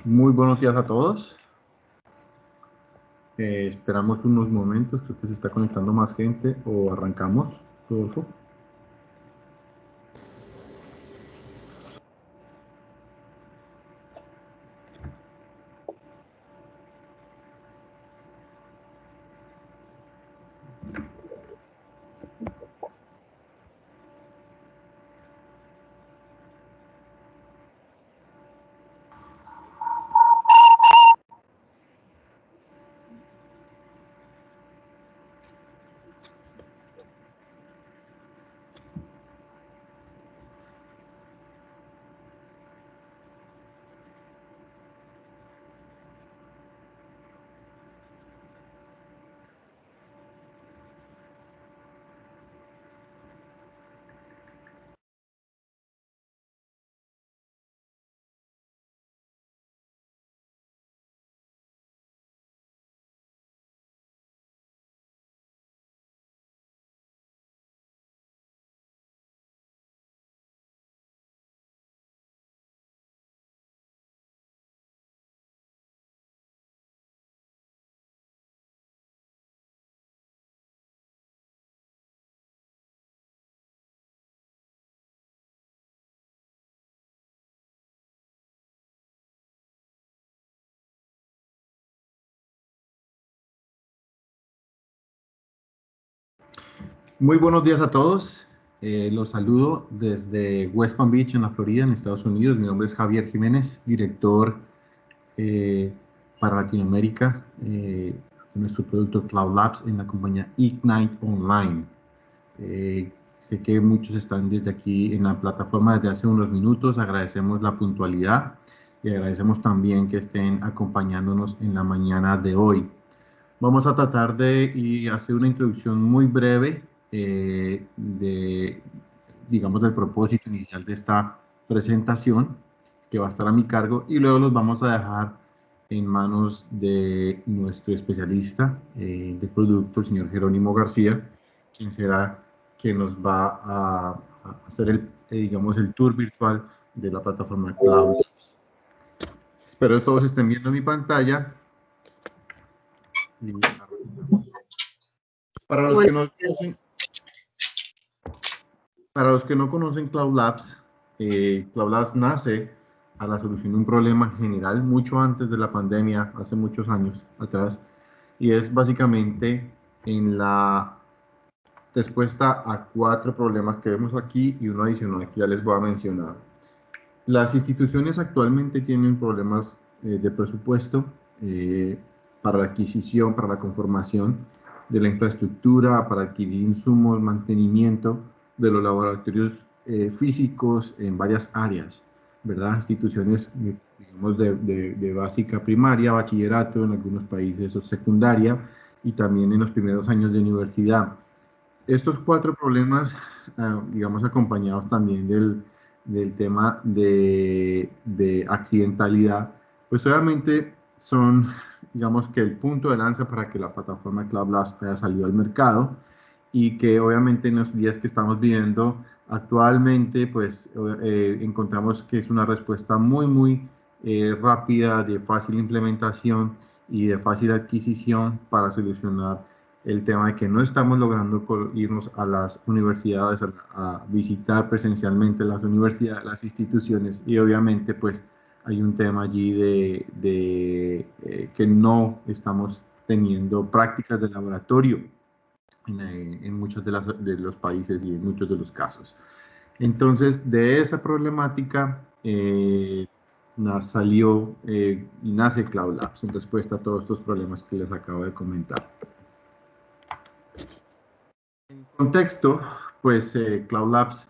Muy buenos días a todos. Esperamos unos momentos, creo que se está conectando más gente o arrancamos, Rodolfo. Muy buenos días a todos. Los saludo desde West Palm Beach, en la Florida, en Estados Unidos. Mi nombre es Javier Jiménez, director eh, para Latinoamérica de nuestro producto Cloud Labs en la compañía Ignite Online. Sé que muchos están desde aquí en la plataforma desde hace unos minutos. Agradecemos la puntualidad y agradecemos también que estén acompañándonos en la mañana de hoy. Vamos a tratar de hacer una introducción muy breve digamos, del propósito inicial de esta presentación que va a estar a mi cargo y luego los vamos a dejar en manos de nuestro especialista de producto, el señor Jerónimo García, quien será quien nos va a hacer digamos, el tour virtual de la plataforma Cloud Labs. Espero que todos estén viendo mi pantalla. Para los que no conocen, Cloud Labs, Cloud Labs nace a la solución de un problema general mucho antes de la pandemia, hace muchos años atrás, y es básicamente en la respuesta a 4 problemas que vemos aquí y uno adicional que ya les voy a mencionar. Las instituciones actualmente tienen problemas de presupuesto para la adquisición, para la conformación de la infraestructura, para adquirir insumos, mantenimiento de los laboratorios físicos en varias áreas, ¿verdad? Instituciones, digamos, de básica primaria, bachillerato, en algunos países o secundaria, y también en los primeros años de universidad. Estos 4 problemas, digamos, acompañados también del tema de accidentalidad, pues obviamente son, digamos, que el punto de lanza para que la plataforma Cloud Labs haya salido al mercado y que obviamente en los días que estamos viviendo actualmente, pues encontramos que es una respuesta muy rápida, de fácil implementación y de fácil adquisición para solucionar el tema de que no estamos logrando irnos a las universidades a visitar presencialmente las universidades, las instituciones, y obviamente pues hay un tema allí que no estamos teniendo prácticas de laboratorio en muchos de los países y en muchos de los casos. Entonces, de esa problemática salió y nace Cloud Labs en respuesta a todos estos problemas que les acabo de comentar. Contexto, pues Cloud Labs,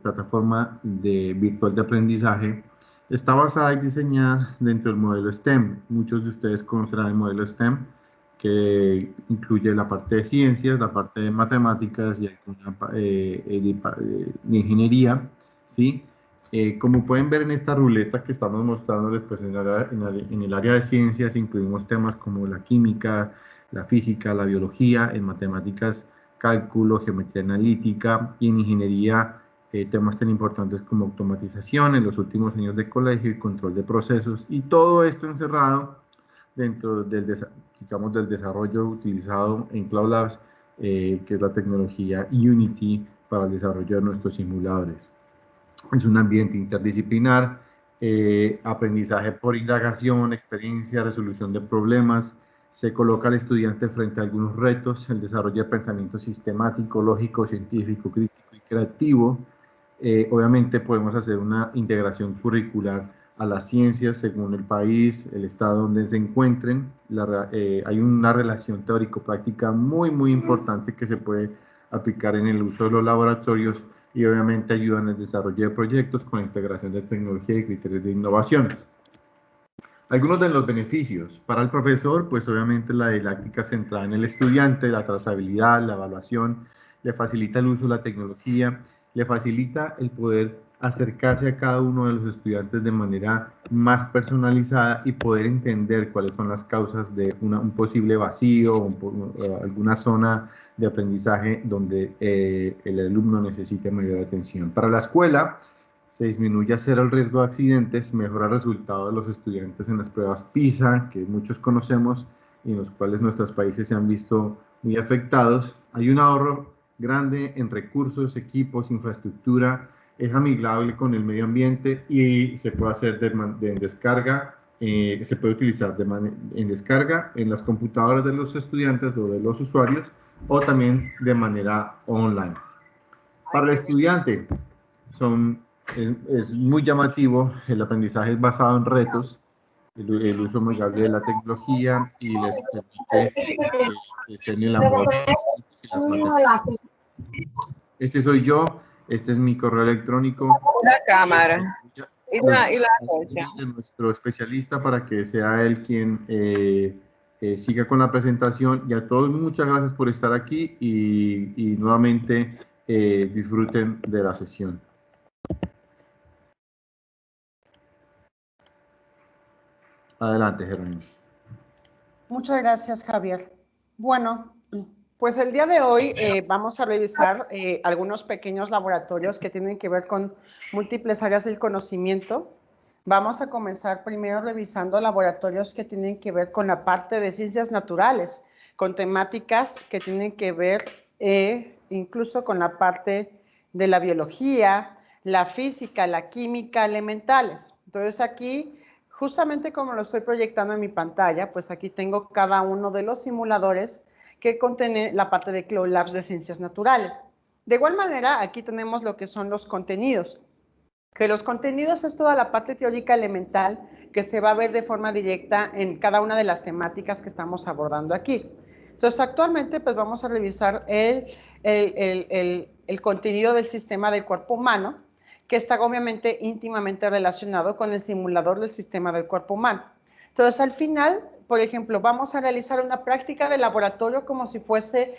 plataforma virtual de aprendizaje, está basada y diseñada dentro del modelo STEM. Muchos de ustedes conocerán el modelo STEM, que incluye la parte de ciencias, la parte de matemáticas y alguna de ingeniería, ¿sí? Como pueden ver en esta ruleta que estamos mostrándoles, pues en el área de ciencias incluimos temas como la química, la física, la biología, en matemáticas, cálculo, geometría analítica, y en ingeniería temas tan importantes como automatización en los últimos años de colegio y control de procesos, y todo esto encerrado dentro del, digamos, del desarrollo utilizado en Cloud Labs, que es la tecnología Unity para el desarrollo de nuestros simuladores. Es un ambiente interdisciplinar, aprendizaje por indagación, experiencia, resolución de problemas. Se coloca al estudiante frente a algunos retos, el desarrollo de pensamiento sistemático, lógico, científico, crítico y creativo. Obviamente podemos hacer una integración curricular a las ciencias según el país, el estado donde se encuentren. Hay una relación teórico-práctica muy importante que se puede aplicar en el uso de los laboratorios y obviamente ayudan en el desarrollo de proyectos con la integración de tecnología y criterios de innovación. Algunos de los beneficios para el profesor, pues obviamente la didáctica centrada en el estudiante, la trazabilidad, la evaluación, le facilita el uso de la tecnología, le facilita el poder acercarse a cada uno de los estudiantes de manera más personalizada y poder entender cuáles son las causas de un posible vacío o alguna zona de aprendizaje donde el alumno necesite mayor atención. Para la escuela, se disminuye a cero el riesgo de accidentes, mejora el resultado de los estudiantes en las pruebas PISA, que muchos conocemos y en los cuales nuestros países se han visto muy afectados. Hay un ahorro grande en recursos, equipos, infraestructura, es amigable con el medio ambiente y se puede hacer en descarga, se puede utilizar en descarga en las computadoras de los estudiantes o de los usuarios o también de manera online. Para el estudiante, es muy llamativo, el aprendizaje es basado en retos, el uso amigable de la tecnología y les permite que se en el amor y las matemáticas. Este soy yo, este es mi correo electrónico. La cámara y la fecha. De nuestro especialista para que sea él quien siga con la presentación. Y a todos muchas gracias por estar aquí y nuevamente disfruten de la sesión. Adelante, Jerónimo. Muchas gracias, Javier. Bueno, pues el día de hoy vamos a revisar algunos pequeños laboratorios que tienen que ver con múltiples áreas del conocimiento. Vamos a comenzar primero revisando laboratorios que tienen que ver con la parte de ciencias naturales, con temáticas que tienen que ver incluso con la parte de la biología, la física, la química, elementales. Entonces aquí, justamente como lo estoy proyectando en mi pantalla, pues aquí tengo cada uno de los simuladores que contiene la parte de Cloud Labs de Ciencias Naturales. De igual manera, aquí tenemos lo que son los contenidos, que los contenidos es toda la parte teórica elemental que se va a ver de forma directa en cada una de las temáticas que estamos abordando aquí. Entonces, actualmente, pues vamos a revisar el contenido del sistema del cuerpo humano, que está obviamente íntimamente relacionado con el simulador del sistema del cuerpo humano. Entonces, al final, por ejemplo, vamos a realizar una práctica de laboratorio como si fuese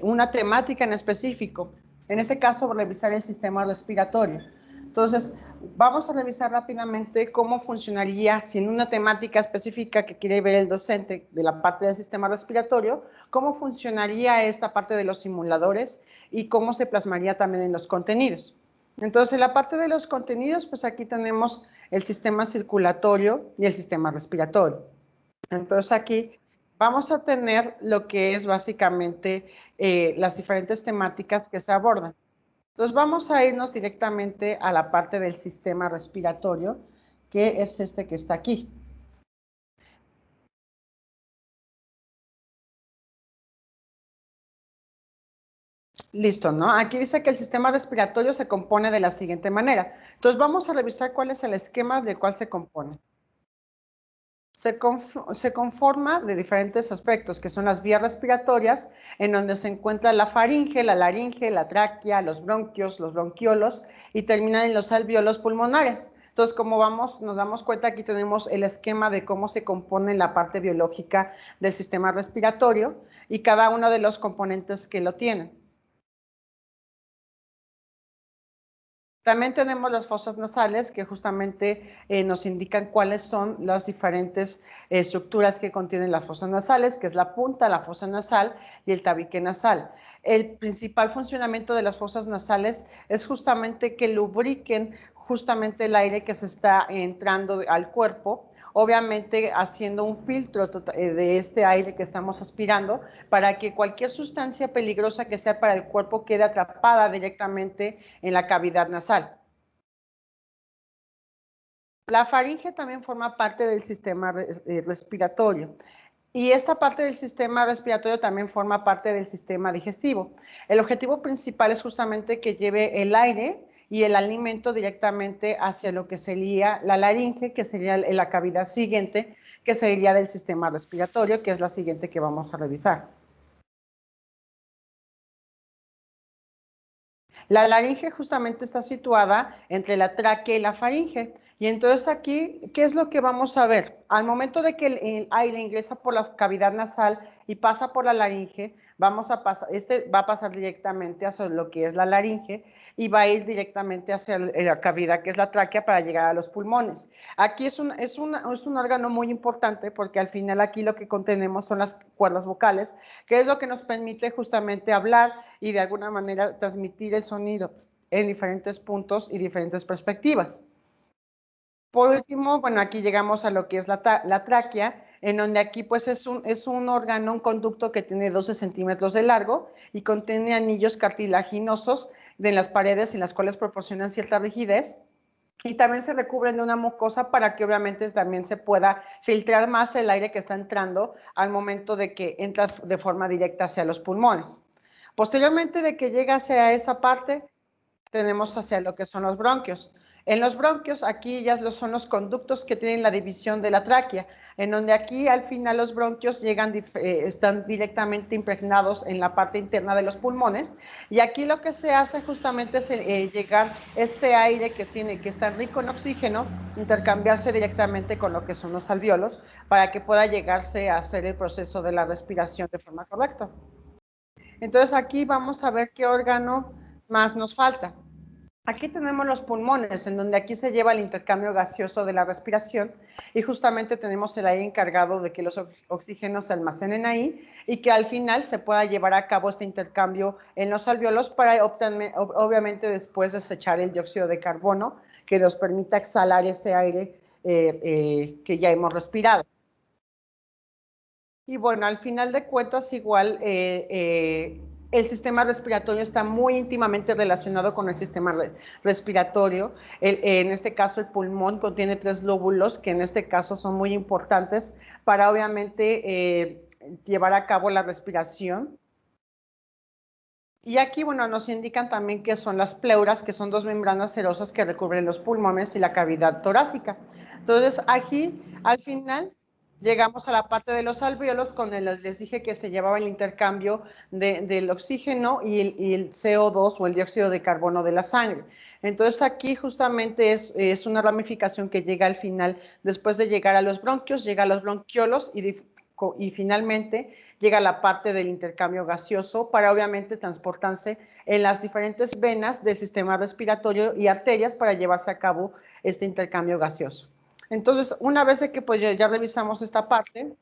una temática en específico. En este caso, revisar el sistema respiratorio. Entonces, vamos a revisar rápidamente cómo funcionaría si en una temática específica que quiere ver el docente de la parte del sistema respiratorio, cómo funcionaría esta parte de los simuladores y cómo se plasmaría también en los contenidos. Entonces, en la parte de los contenidos, pues aquí tenemos el sistema circulatorio y el sistema respiratorio. Entonces, aquí vamos a tener lo que es básicamente las diferentes temáticas que se abordan. Entonces, vamos a irnos directamente a la parte del sistema respiratorio, que es este que está aquí. Listo, ¿no? Aquí dice que el sistema respiratorio se compone de la siguiente manera. Entonces, vamos a revisar cuál es el esquema del cual se compone. Se conforma de diferentes aspectos, que son las vías respiratorias, en donde se encuentra la faringe, la laringe, la tráquea, los bronquios, los bronquiolos, y terminan en los alveolos pulmonares. Entonces, como nos damos cuenta, aquí tenemos el esquema de cómo se compone la parte biológica del sistema respiratorio y cada uno de los componentes que lo tienen. También tenemos las fosas nasales que justamente nos indican cuáles son las diferentes estructuras que contienen las fosas nasales, que es la punta, la fosa nasal y el tabique nasal. El principal funcionamiento de las fosas nasales es justamente que lubriquen justamente el aire que se está entrando al cuerpo, obviamente haciendo un filtro de este aire que estamos aspirando para que cualquier sustancia peligrosa que sea para el cuerpo quede atrapada directamente en la cavidad nasal. La faringe también forma parte del sistema respiratorio. Y esta parte del sistema respiratorio también forma parte del sistema digestivo. El objetivo principal es justamente que lleve el aire y el alimento directamente hacia lo que sería la laringe, que sería la cavidad siguiente, que sería del sistema respiratorio, que es la siguiente que vamos a revisar. La laringe justamente está situada entre la tráquea y la faringe. Y entonces aquí, ¿qué es lo que vamos a ver? Al momento de que el aire ingresa por la cavidad nasal y pasa por la laringe, va a pasar directamente hacia lo que es la laringe y va a ir directamente hacia la cavidad que es la tráquea para llegar a los pulmones. Aquí es un órgano muy importante porque al final aquí lo que contenemos son las cuerdas vocales, que es lo que nos permite justamente hablar y de alguna manera transmitir el sonido en diferentes puntos y diferentes perspectivas. Por último, bueno, aquí llegamos a lo que es la tráquea, en donde aquí pues es un órgano, un conducto que tiene 12 centímetros de largo y contiene anillos cartilaginosos de las paredes en las cuales proporcionan cierta rigidez y también se recubren de una mucosa para que obviamente también se pueda filtrar más el aire que está entrando al momento de que entra de forma directa hacia los pulmones. Posteriormente de que llega hacia esa parte, tenemos hacia lo que son los bronquios. En los bronquios, aquí ya son los conductos que tienen la división de la tráquea, en donde aquí al final los bronquios están directamente impregnados en la parte interna de los pulmones, y aquí lo que se hace justamente es llegar este aire que está rico en oxígeno, intercambiarse directamente con lo que son los alvéolos, para que pueda llegarse a hacer el proceso de la respiración de forma correcta. Entonces aquí vamos a ver qué órgano más nos falta. Aquí tenemos los pulmones, en donde aquí se lleva el intercambio gaseoso de la respiración y justamente tenemos el aire encargado de que los oxígenos se almacenen ahí y que al final se pueda llevar a cabo este intercambio en los alvéolos para obviamente después desechar el dióxido de carbono que nos permita exhalar este aire que ya hemos respirado. Y bueno, al final de cuentas igual el sistema respiratorio está muy íntimamente relacionado con el sistema respiratorio. En este caso, el pulmón contiene 3 lóbulos, que en este caso son muy importantes para obviamente llevar a cabo la respiración. Y aquí, bueno, nos indican también que son las pleuras, que son 2 membranas serosas que recubren los pulmones y la cavidad torácica. Entonces, aquí, al final, llegamos a la parte de los alvéolos, les dije que se llevaba el intercambio del oxígeno y el CO2 o el dióxido de carbono de la sangre. Entonces, aquí justamente es una ramificación que llega al final, después de llegar a los bronquios, llega a los bronquiolos y finalmente llega la parte del intercambio gaseoso para obviamente transportarse en las diferentes venas del sistema respiratorio y arterias para llevarse a cabo este intercambio gaseoso. Entonces, una vez que pues ya revisamos esta parte,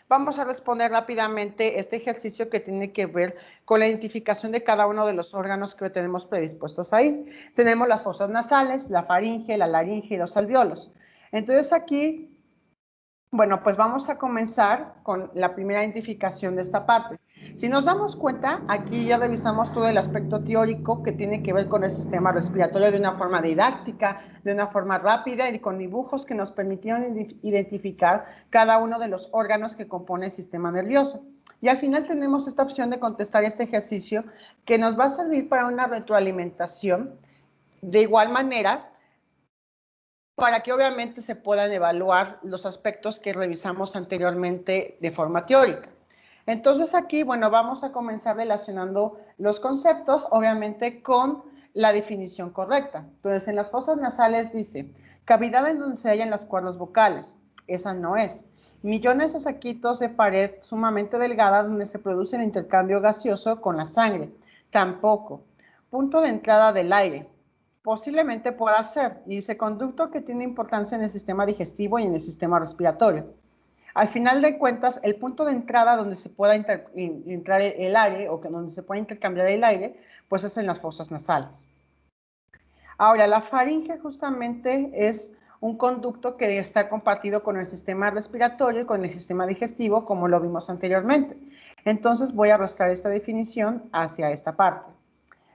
vamos a responder rápidamente este ejercicio que tiene que ver con la identificación de cada uno de los órganos que tenemos predispuestos ahí. Tenemos las fosas nasales, la faringe, la laringe y los alvéolos. Entonces aquí, bueno, pues vamos a comenzar con la primera identificación de esta parte. Si nos damos cuenta, aquí ya revisamos todo el aspecto teórico que tiene que ver con el sistema respiratorio de una forma didáctica, de una forma rápida y con dibujos que nos permitieron identificar cada uno de los órganos que compone el sistema nervioso. Y al final tenemos esta opción de contestar este ejercicio que nos va a servir para una retroalimentación. De igual manera, para que obviamente se puedan evaluar los aspectos que revisamos anteriormente de forma teórica. Entonces aquí, bueno, vamos a comenzar relacionando los conceptos, obviamente, con la definición correcta. Entonces, en las fosas nasales dice, cavidad en donde se hallan las cuerdas vocales. Esa no es. Millones de saquitos de pared sumamente delgada donde se produce el intercambio gaseoso con la sangre. Tampoco. Punto de entrada del aire. Posiblemente pueda ser, y dice conducto que tiene importancia en el sistema digestivo y en el sistema respiratorio. Al final de cuentas, el punto de entrada donde se pueda entrar el aire o donde se pueda intercambiar el aire, pues es en las fosas nasales. Ahora, la faringe justamente es un conducto que está compartido con el sistema respiratorio y con el sistema digestivo, como lo vimos anteriormente. Entonces voy a arrastrar esta definición hacia esta parte.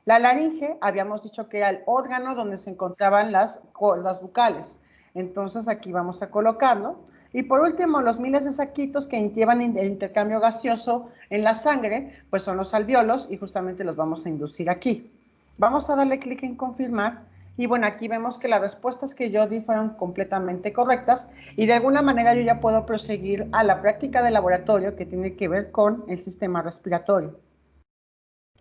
La laringe, habíamos dicho que era el órgano donde se encontraban las cuerdas bucales. Entonces aquí vamos a colocarlo. Y por último, los miles de saquitos que llevan el intercambio gaseoso en la sangre, pues son los alvéolos y justamente los vamos a inducir aquí. Vamos a darle clic en confirmar y bueno, aquí vemos que las respuestas que yo di fueron completamente correctas y de alguna manera yo ya puedo proseguir a la práctica de laboratorio que tiene que ver con el sistema respiratorio.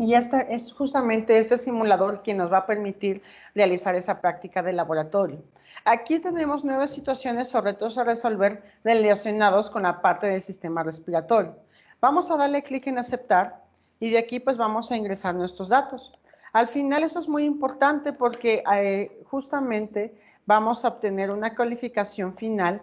Y es justamente este simulador quien nos va a permitir realizar esa práctica de laboratorio. Aquí tenemos 9 situaciones o retos a resolver relacionados con la parte del sistema respiratorio. Vamos a darle clic en aceptar y de aquí pues vamos a ingresar nuestros datos. Al final esto es muy importante porque justamente vamos a obtener una calificación final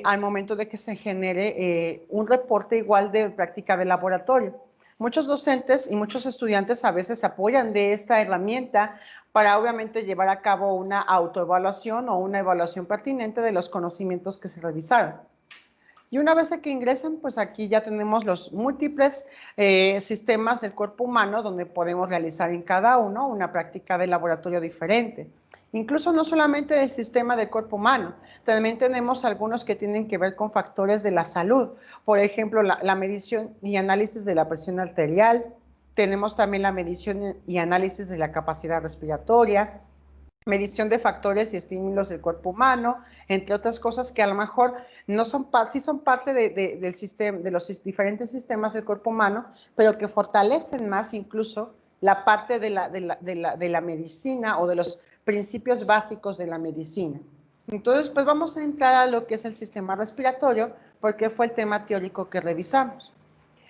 al momento de que se genere un reporte igual de práctica de laboratorio. Muchos docentes y muchos estudiantes a veces se apoyan de esta herramienta para obviamente llevar a cabo una autoevaluación o una evaluación pertinente de los conocimientos que se revisaron. Y una vez que ingresan, pues aquí ya tenemos los múltiples sistemas del cuerpo humano donde podemos realizar en cada uno una práctica de laboratorio diferente. Incluso no solamente del sistema del cuerpo humano, también tenemos algunos que tienen que ver con factores de la salud. Por ejemplo, la medición y análisis de la presión arterial, tenemos también la medición y análisis de la capacidad respiratoria, medición de factores y estímulos del cuerpo humano, entre otras cosas que a lo mejor no son, sí son parte del sistema, de los diferentes sistemas del cuerpo humano, pero que fortalecen más incluso la parte de la medicina o de los principios básicos de la medicina. Entonces, pues vamos a entrar a lo que es el sistema respiratorio, porque fue el tema teórico que revisamos.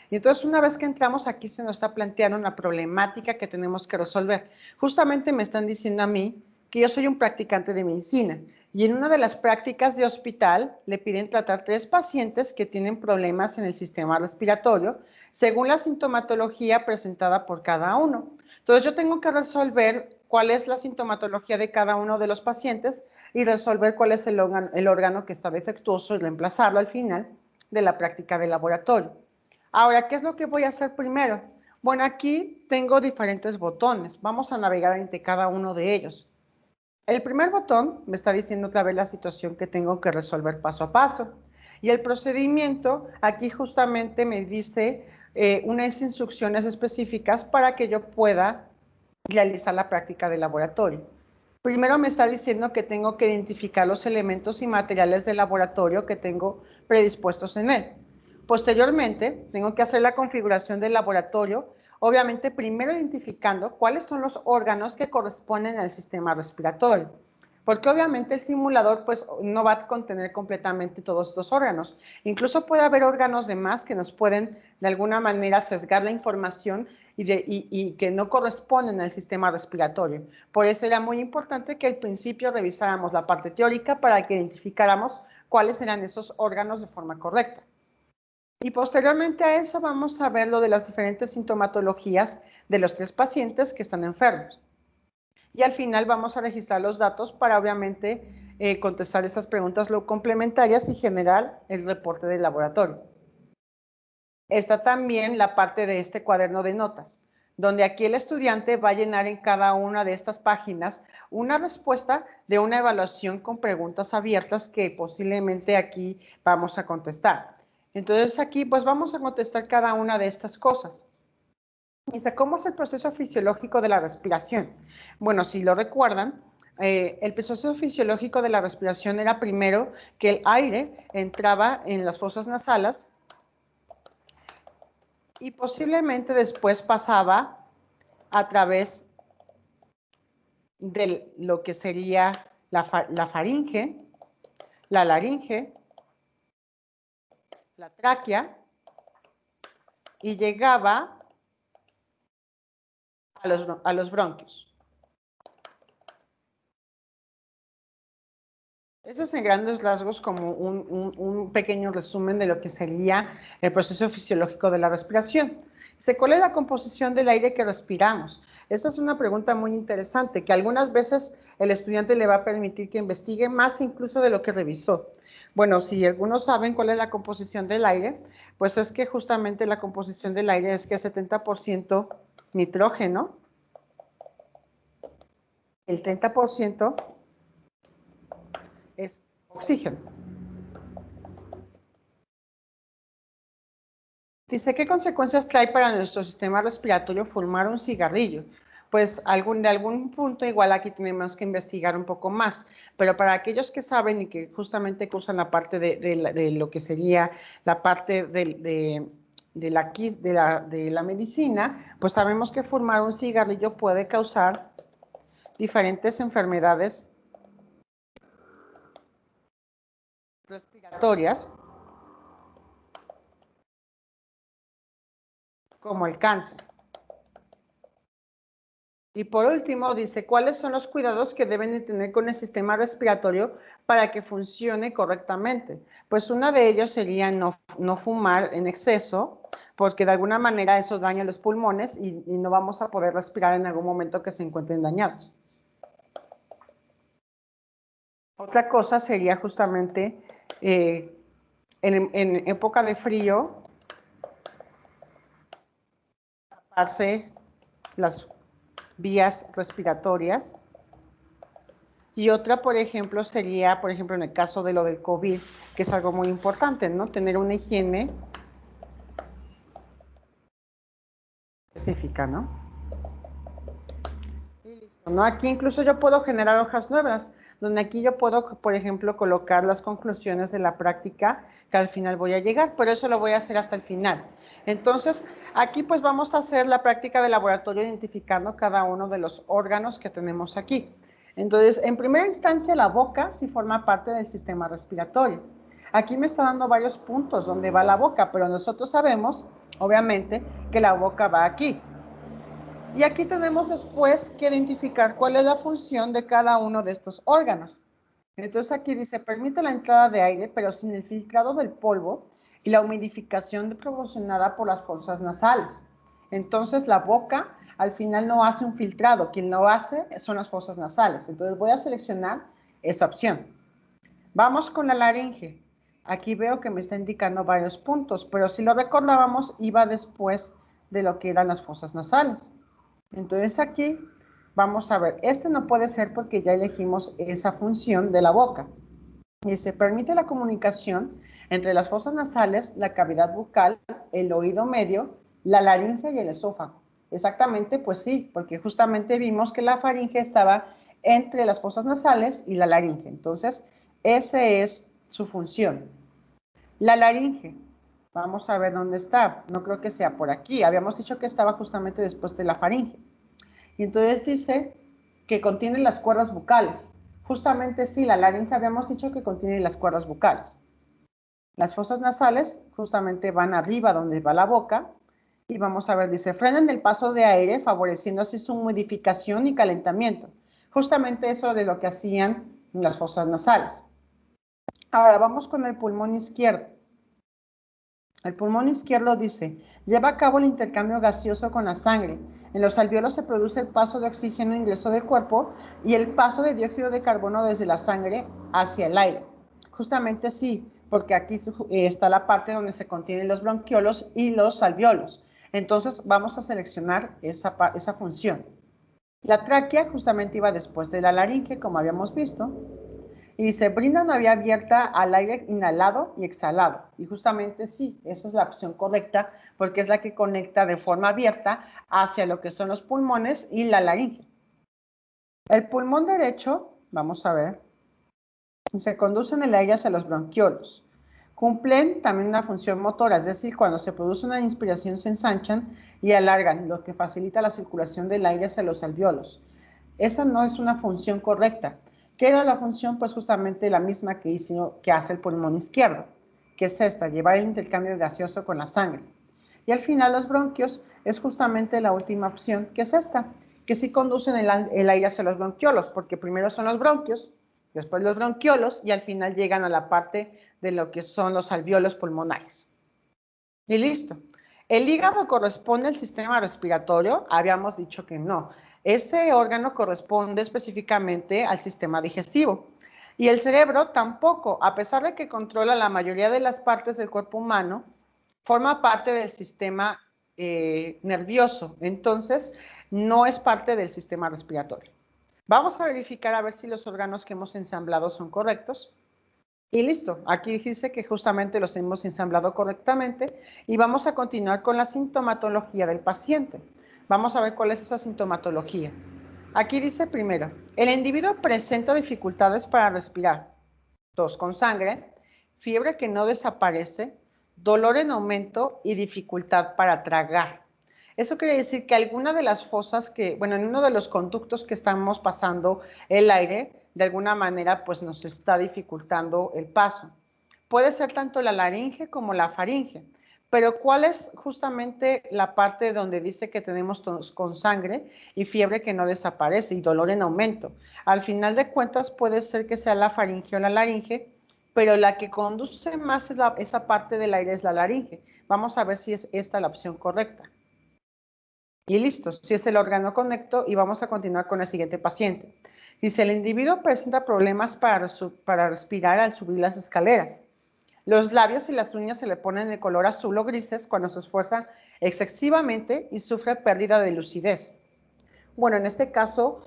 Y entonces, una vez que entramos aquí, se nos está planteando una problemática que tenemos que resolver. Justamente me están diciendo a mí que yo soy un practicante de medicina y en una de las prácticas de hospital le piden tratar 3 pacientes que tienen problemas en el sistema respiratorio según la sintomatología presentada por cada uno. Entonces, yo tengo que resolver cuál es la sintomatología de cada uno de los pacientes y resolver cuál es el órgano que está defectuoso y reemplazarlo al final de la práctica de laboratorio. Ahora, ¿qué es lo que voy a hacer primero? Bueno, aquí tengo diferentes botones. Vamos a navegar entre cada uno de ellos. El primer botón me está diciendo otra vez la situación que tengo que resolver paso a paso. Y el procedimiento, aquí justamente me dice unas instrucciones específicas para que yo pueda realizar la práctica de laboratorio. Primero me está diciendo que tengo que identificar los elementos y materiales de laboratorio que tengo predispuestos en él. Posteriormente, tengo que hacer la configuración del laboratorio, obviamente primero identificando cuáles son los órganos que corresponden al sistema respiratorio, porque obviamente el simulador pues no va a contener completamente todos estos órganos. Incluso puede haber órganos de más que nos pueden de alguna manera sesgar la información y que no corresponden al sistema respiratorio. Por eso era muy importante que al principio revisáramos la parte teórica para que identificáramos cuáles eran esos órganos de forma correcta. Y posteriormente a eso vamos a ver lo de las diferentes sintomatologías de los 3 pacientes que están enfermos. Y al final vamos a registrar los datos para obviamente contestar estas preguntas complementarias y generar el reporte del laboratorio. Está también la parte de este cuaderno de notas, donde aquí el estudiante va a llenar en cada una de estas páginas una respuesta de una evaluación con preguntas abiertas que posiblemente aquí vamos a contestar. Entonces aquí pues vamos a contestar cada una de estas cosas. Dice, ¿cómo es el proceso fisiológico de la respiración? Bueno, si lo recuerdan, el proceso fisiológico de la respiración era primero que el aire entraba en las fosas nasales y posiblemente después pasaba a través de lo que sería la faringe, la laringe, la tráquea y llegaba a los bronquios. Eso es en grandes rasgos como un pequeño resumen de lo que sería el proceso fisiológico de la respiración. ¿Cuál es la composición del aire que respiramos? Esta es una pregunta muy interesante que algunas veces el estudiante le va a permitir que investigue más incluso de lo que revisó. Bueno, si algunos saben cuál es la composición del aire, pues es que justamente la composición del aire es que es 70% nitrógeno, el 30% es oxígeno. Dice, ¿qué consecuencias trae para nuestro sistema respiratorio fumar un cigarrillo? Pues de algún punto igual aquí tenemos que investigar un poco más, pero para aquellos que saben y que justamente cursan la parte de lo que sería la parte de la medicina, pues sabemos que fumar un cigarrillo puede causar diferentes enfermedades respiratorias, como el cáncer. Y por último, dice, ¿cuáles son los cuidados que deben de tener con el sistema respiratorio para que funcione correctamente? Pues una de ellos sería no fumar en exceso, porque de alguna manera eso daña los pulmones y no vamos a poder respirar en algún momento que se encuentren dañados. Otra cosa sería justamente en época de frío, taparse las vías respiratorias. Y otra, por ejemplo, sería, por ejemplo, en el caso de lo del COVID, que es algo muy importante, ¿no? Tener una higiene específica, ¿no? Y listo, ¿no? Aquí incluso yo puedo generar hojas nuevas, donde aquí yo puedo, por ejemplo, colocar las conclusiones de la práctica que al final voy a llegar, pero eso lo voy a hacer hasta el final. Entonces, aquí pues vamos a hacer la práctica de laboratorio identificando cada uno de los órganos que tenemos aquí. Entonces, en primera instancia, la boca sí forma parte del sistema respiratorio. Aquí me está dando varios puntos donde va la boca, pero nosotros sabemos, obviamente, que la boca va aquí. Y aquí tenemos después que identificar cuál es la función de cada uno de estos órganos. Entonces aquí dice, permite la entrada de aire, pero sin el filtrado del polvo y la humidificación proporcionada por las fosas nasales. Entonces la boca al final no hace un filtrado, quien lo hace son las fosas nasales. Entonces voy a seleccionar esa opción. Vamos con la laringe. Aquí veo que me está indicando varios puntos, pero si lo recordábamos iba después de lo que eran las fosas nasales. Entonces aquí vamos a ver, este no puede ser porque ya elegimos esa función de la boca. Y se permite la comunicación entre las fosas nasales, la cavidad bucal, el oído medio, la laringe y el esófago. Exactamente, pues sí, porque justamente vimos que la faringe estaba entre las fosas nasales y la laringe. Entonces, esa es su función. La laringe, vamos a ver dónde está. No creo que sea por aquí. Habíamos dicho que estaba justamente después de la faringe. Y entonces dice que contiene las cuerdas bucales. Justamente sí, la laringe habíamos dicho que contiene las cuerdas bucales. Las fosas nasales justamente van arriba donde va la boca. Y vamos a ver, dice, frenan el paso de aire, favoreciendo así su humidificación y calentamiento. Justamente eso de lo que hacían las fosas nasales. Ahora vamos con el pulmón izquierdo. El pulmón izquierdo dice, lleva a cabo el intercambio gaseoso con la sangre. En los alvéolos se produce el paso de oxígeno ingreso del cuerpo y el paso de dióxido de carbono desde la sangre hacia el aire. Justamente sí, porque aquí está la parte donde se contienen los bronquiolos y los alvéolos. Entonces vamos a seleccionar esa función. La tráquea justamente iba después de la laringe, como habíamos visto. Y dice, brinda una vía abierta al aire inhalado y exhalado. Y justamente sí, esa es la opción correcta porque es la que conecta de forma abierta hacia lo que son los pulmones y la laringe. El pulmón derecho, vamos a ver, se conduce en el aire hacia los bronquiolos. Cumplen también una función motora, es decir, cuando se produce una inspiración se ensanchan y alargan, lo que facilita la circulación del aire hacia los alvéolos. Esa no es una función correcta. ¿Qué era la función? Pues justamente la misma que hace el pulmón izquierdo, que es esta, llevar el intercambio gaseoso con la sangre. Y al final los bronquios es justamente la última opción, que es esta, que sí conducen el aire hacia los bronquiolos, porque primero son los bronquios después los bronquiolos y al final llegan a la parte de lo que son los alvéolos pulmonares. Y listo. ¿El hígado corresponde al sistema respiratorio? Habíamos dicho que no. Ese órgano corresponde específicamente al sistema digestivo. Y el cerebro tampoco, a pesar de que controla la mayoría de las partes del cuerpo humano, forma parte del sistema nervioso. Entonces, no es parte del sistema respiratorio. Vamos a verificar a ver si los órganos que hemos ensamblado son correctos. Y listo, aquí dice que justamente los hemos ensamblado correctamente y vamos a continuar con la sintomatología del paciente. Vamos a ver cuál es esa sintomatología. Aquí dice primero, el individuo presenta dificultades para respirar, tos con sangre, fiebre que no desaparece, dolor en aumento y dificultad para tragar. Eso quiere decir que alguna de las fosas que, bueno, en uno de los conductos que estamos pasando el aire, de alguna manera, pues nos está dificultando el paso. Puede ser tanto la laringe como la faringe, pero ¿cuál es justamente la parte donde dice que tenemos tos con sangre y fiebre que no desaparece y dolor en aumento? Al final de cuentas puede ser que sea la faringe o la laringe, pero la que conduce más esa parte del aire es la laringe. Vamos a ver si es esta la opción correcta. Y listo, si es el órgano conecto y vamos a continuar con el siguiente paciente. Dice, el individuo presenta problemas para respirar al subir las escaleras. Los labios y las uñas se le ponen de color azul o grises cuando se esfuerza excesivamente y sufre pérdida de lucidez. Bueno, en este caso,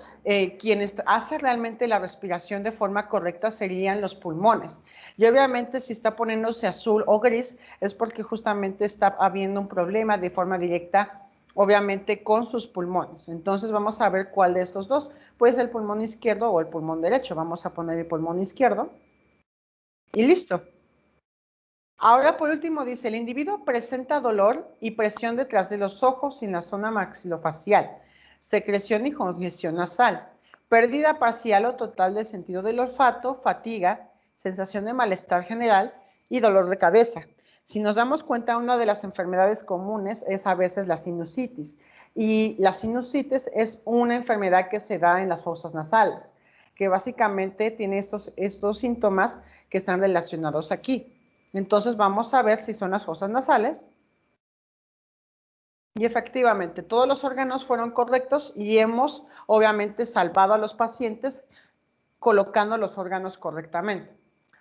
quienes hacen realmente la respiración de forma correcta serían los pulmones. Y obviamente si está poniéndose azul o gris es porque justamente está habiendo un problema de forma directa, obviamente con sus pulmones. Entonces vamos a ver cuál de estos dos. Puede ser el pulmón izquierdo o el pulmón derecho. Vamos a poner el pulmón izquierdo. Y listo. Ahora por último dice, el individuo presenta dolor y presión detrás de los ojos y en la zona maxilofacial, secreción y congestión nasal, pérdida parcial o total del sentido del olfato, fatiga, sensación de malestar general y dolor de cabeza. Si nos damos cuenta, una de las enfermedades comunes es a veces la sinusitis. Y la sinusitis es una enfermedad que se da en las fosas nasales, que básicamente tiene estos síntomas que están relacionados aquí. Entonces vamos a ver si son las fosas nasales. Y efectivamente, todos los órganos fueron correctos y hemos obviamente salvado a los pacientes colocando los órganos correctamente.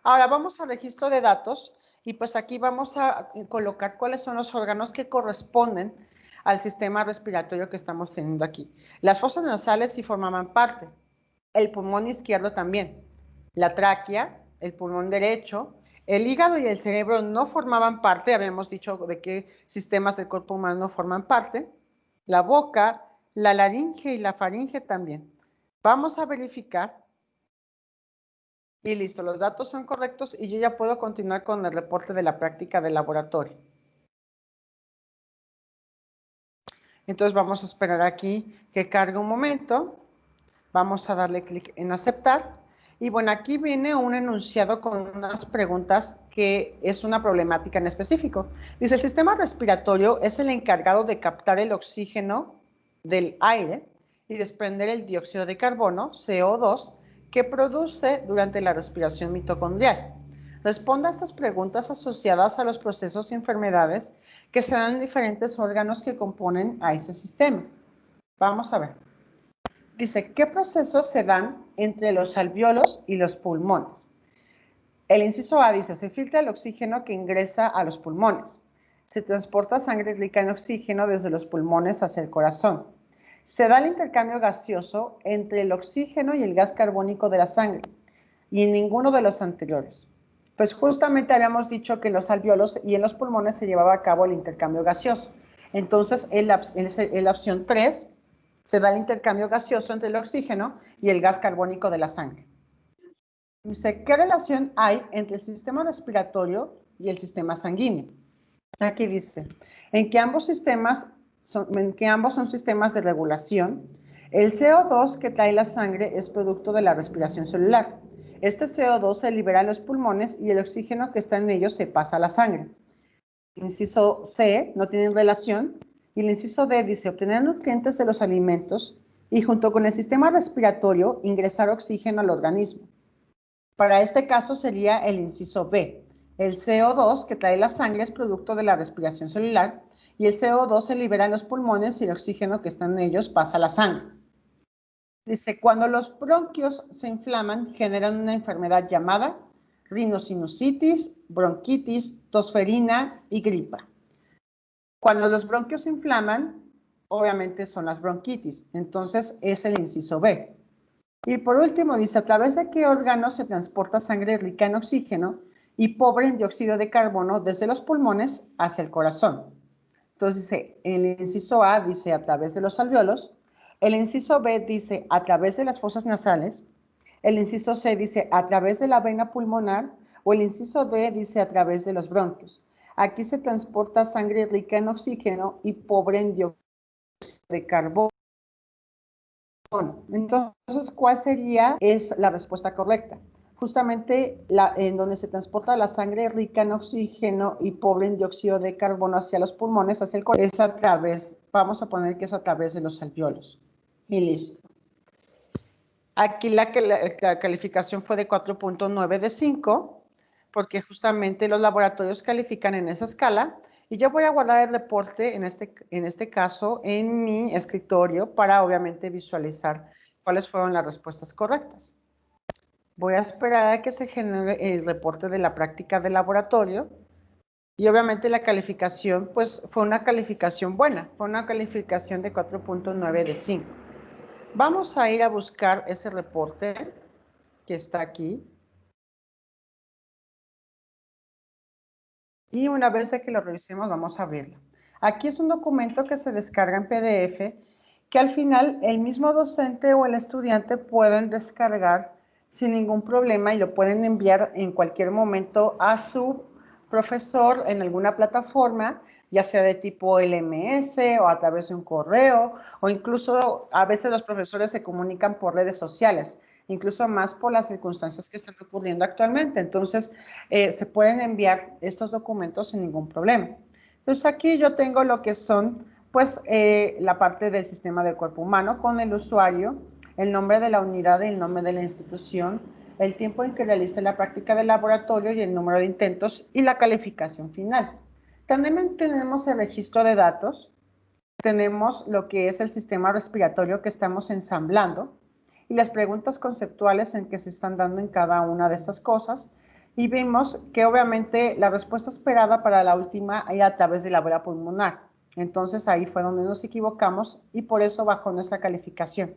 Ahora vamos al registro de datos y pues aquí vamos a colocar cuáles son los órganos que corresponden al sistema respiratorio que estamos teniendo aquí. Las fosas nasales sí formaban parte, el pulmón izquierdo también, la tráquea, el pulmón derecho, el hígado y el cerebro no formaban parte, habíamos dicho de qué sistemas del cuerpo humano forman parte, la boca, la laringe y la faringe también. Vamos a verificar. Y listo, los datos son correctos y yo ya puedo continuar con el reporte de la práctica del laboratorio. Entonces vamos a esperar aquí que cargue un momento. Vamos a darle clic en aceptar. Y bueno, aquí viene un enunciado con unas preguntas que es una problemática en específico. Dice, el sistema respiratorio es el encargado de captar el oxígeno del aire y desprender el dióxido de carbono, CO2, que produce durante la respiración mitocondrial. Responda a estas preguntas asociadas a los procesos y enfermedades que se dan en diferentes órganos que componen a ese sistema. Vamos a ver. Dice, ¿qué procesos se dan entre los alvéolos y los pulmones? El inciso A dice, se filtra el oxígeno que ingresa a los pulmones. Se transporta sangre rica en oxígeno desde los pulmones hacia el corazón. Se da el intercambio gaseoso entre el oxígeno y el gas carbónico de la sangre, y en ninguno de los anteriores. Pues justamente habíamos dicho que en los alvéolos y en los pulmones se llevaba a cabo el intercambio gaseoso. Entonces, en la opción 3, se da el intercambio gaseoso entre el oxígeno y el gas carbónico de la sangre. Dice, ¿qué relación hay entre el sistema respiratorio y el sistema sanguíneo? Aquí dice, en que ambos son sistemas de regulación. El CO2 que trae la sangre es producto de la respiración celular. Este CO2 se libera a los pulmones y el oxígeno que está en ellos se pasa a la sangre. Inciso C, no tienen relación. Y el inciso D dice, obtener nutrientes de los alimentos y junto con el sistema respiratorio ingresar oxígeno al organismo. Para este caso sería el inciso B. El CO2 que trae la sangre es producto de la respiración celular y el CO2 se libera en los pulmones y el oxígeno que está en ellos pasa a la sangre. Dice, cuando los bronquios se inflaman, generan una enfermedad llamada rinosinusitis, bronquitis, tosferina y gripa. Cuando los bronquios se inflaman, obviamente son las bronquitis, entonces es el inciso B. Y por último dice, ¿a través de qué órganos se transporta sangre rica en oxígeno y pobre en dióxido de carbono desde los pulmones hacia el corazón? Entonces dice, el inciso A dice a través de los alvéolos, el inciso B dice a través de las fosas nasales, el inciso C dice a través de la vena pulmonar o el inciso D dice a través de los bronquios. Aquí se transporta sangre rica en oxígeno y pobre en dióxido de carbono. Entonces, ¿cuál sería? Es la respuesta correcta. Justamente en donde se transporta la sangre rica en oxígeno y pobre en dióxido de carbono hacia los pulmones, hacia el corazón, es a través, vamos a poner que es a través de los alvéolos. Y listo. Aquí la calificación fue de 4.9 de 5, porque justamente los laboratorios califican en esa escala. Y yo voy a guardar el reporte, en este caso, en mi escritorio para obviamente visualizar cuáles fueron las respuestas correctas. Voy a esperar a que se genere el reporte de la práctica de laboratorio. Y obviamente la calificación, pues fue una calificación buena, fue una calificación de 4.9 de 5. Vamos a ir a buscar ese reporte que está aquí. Y una vez que lo revisemos, vamos a verlo. Aquí es un documento que se descarga en PDF, que al final el mismo docente o el estudiante pueden descargar sin ningún problema y lo pueden enviar en cualquier momento a su profesor en alguna plataforma, ya sea de tipo LMS o a través de un correo, o incluso a veces los profesores se comunican por redes sociales, incluso más por las circunstancias que están ocurriendo actualmente. Entonces, se pueden enviar estos documentos sin ningún problema. Entonces, aquí yo tengo lo que son, pues, la parte del sistema del cuerpo humano con el usuario, el nombre de la unidad y el nombre de la institución, el tiempo en que realice la práctica de laboratorio y el número de intentos y la calificación final. También tenemos el registro de datos, tenemos lo que es el sistema respiratorio que estamos ensamblando y las preguntas conceptuales en que se están dando en cada una de estas cosas. Y vimos que obviamente la respuesta esperada para la última era a través de la vena pulmonar. Entonces ahí fue donde nos equivocamos y por eso bajó nuestra calificación.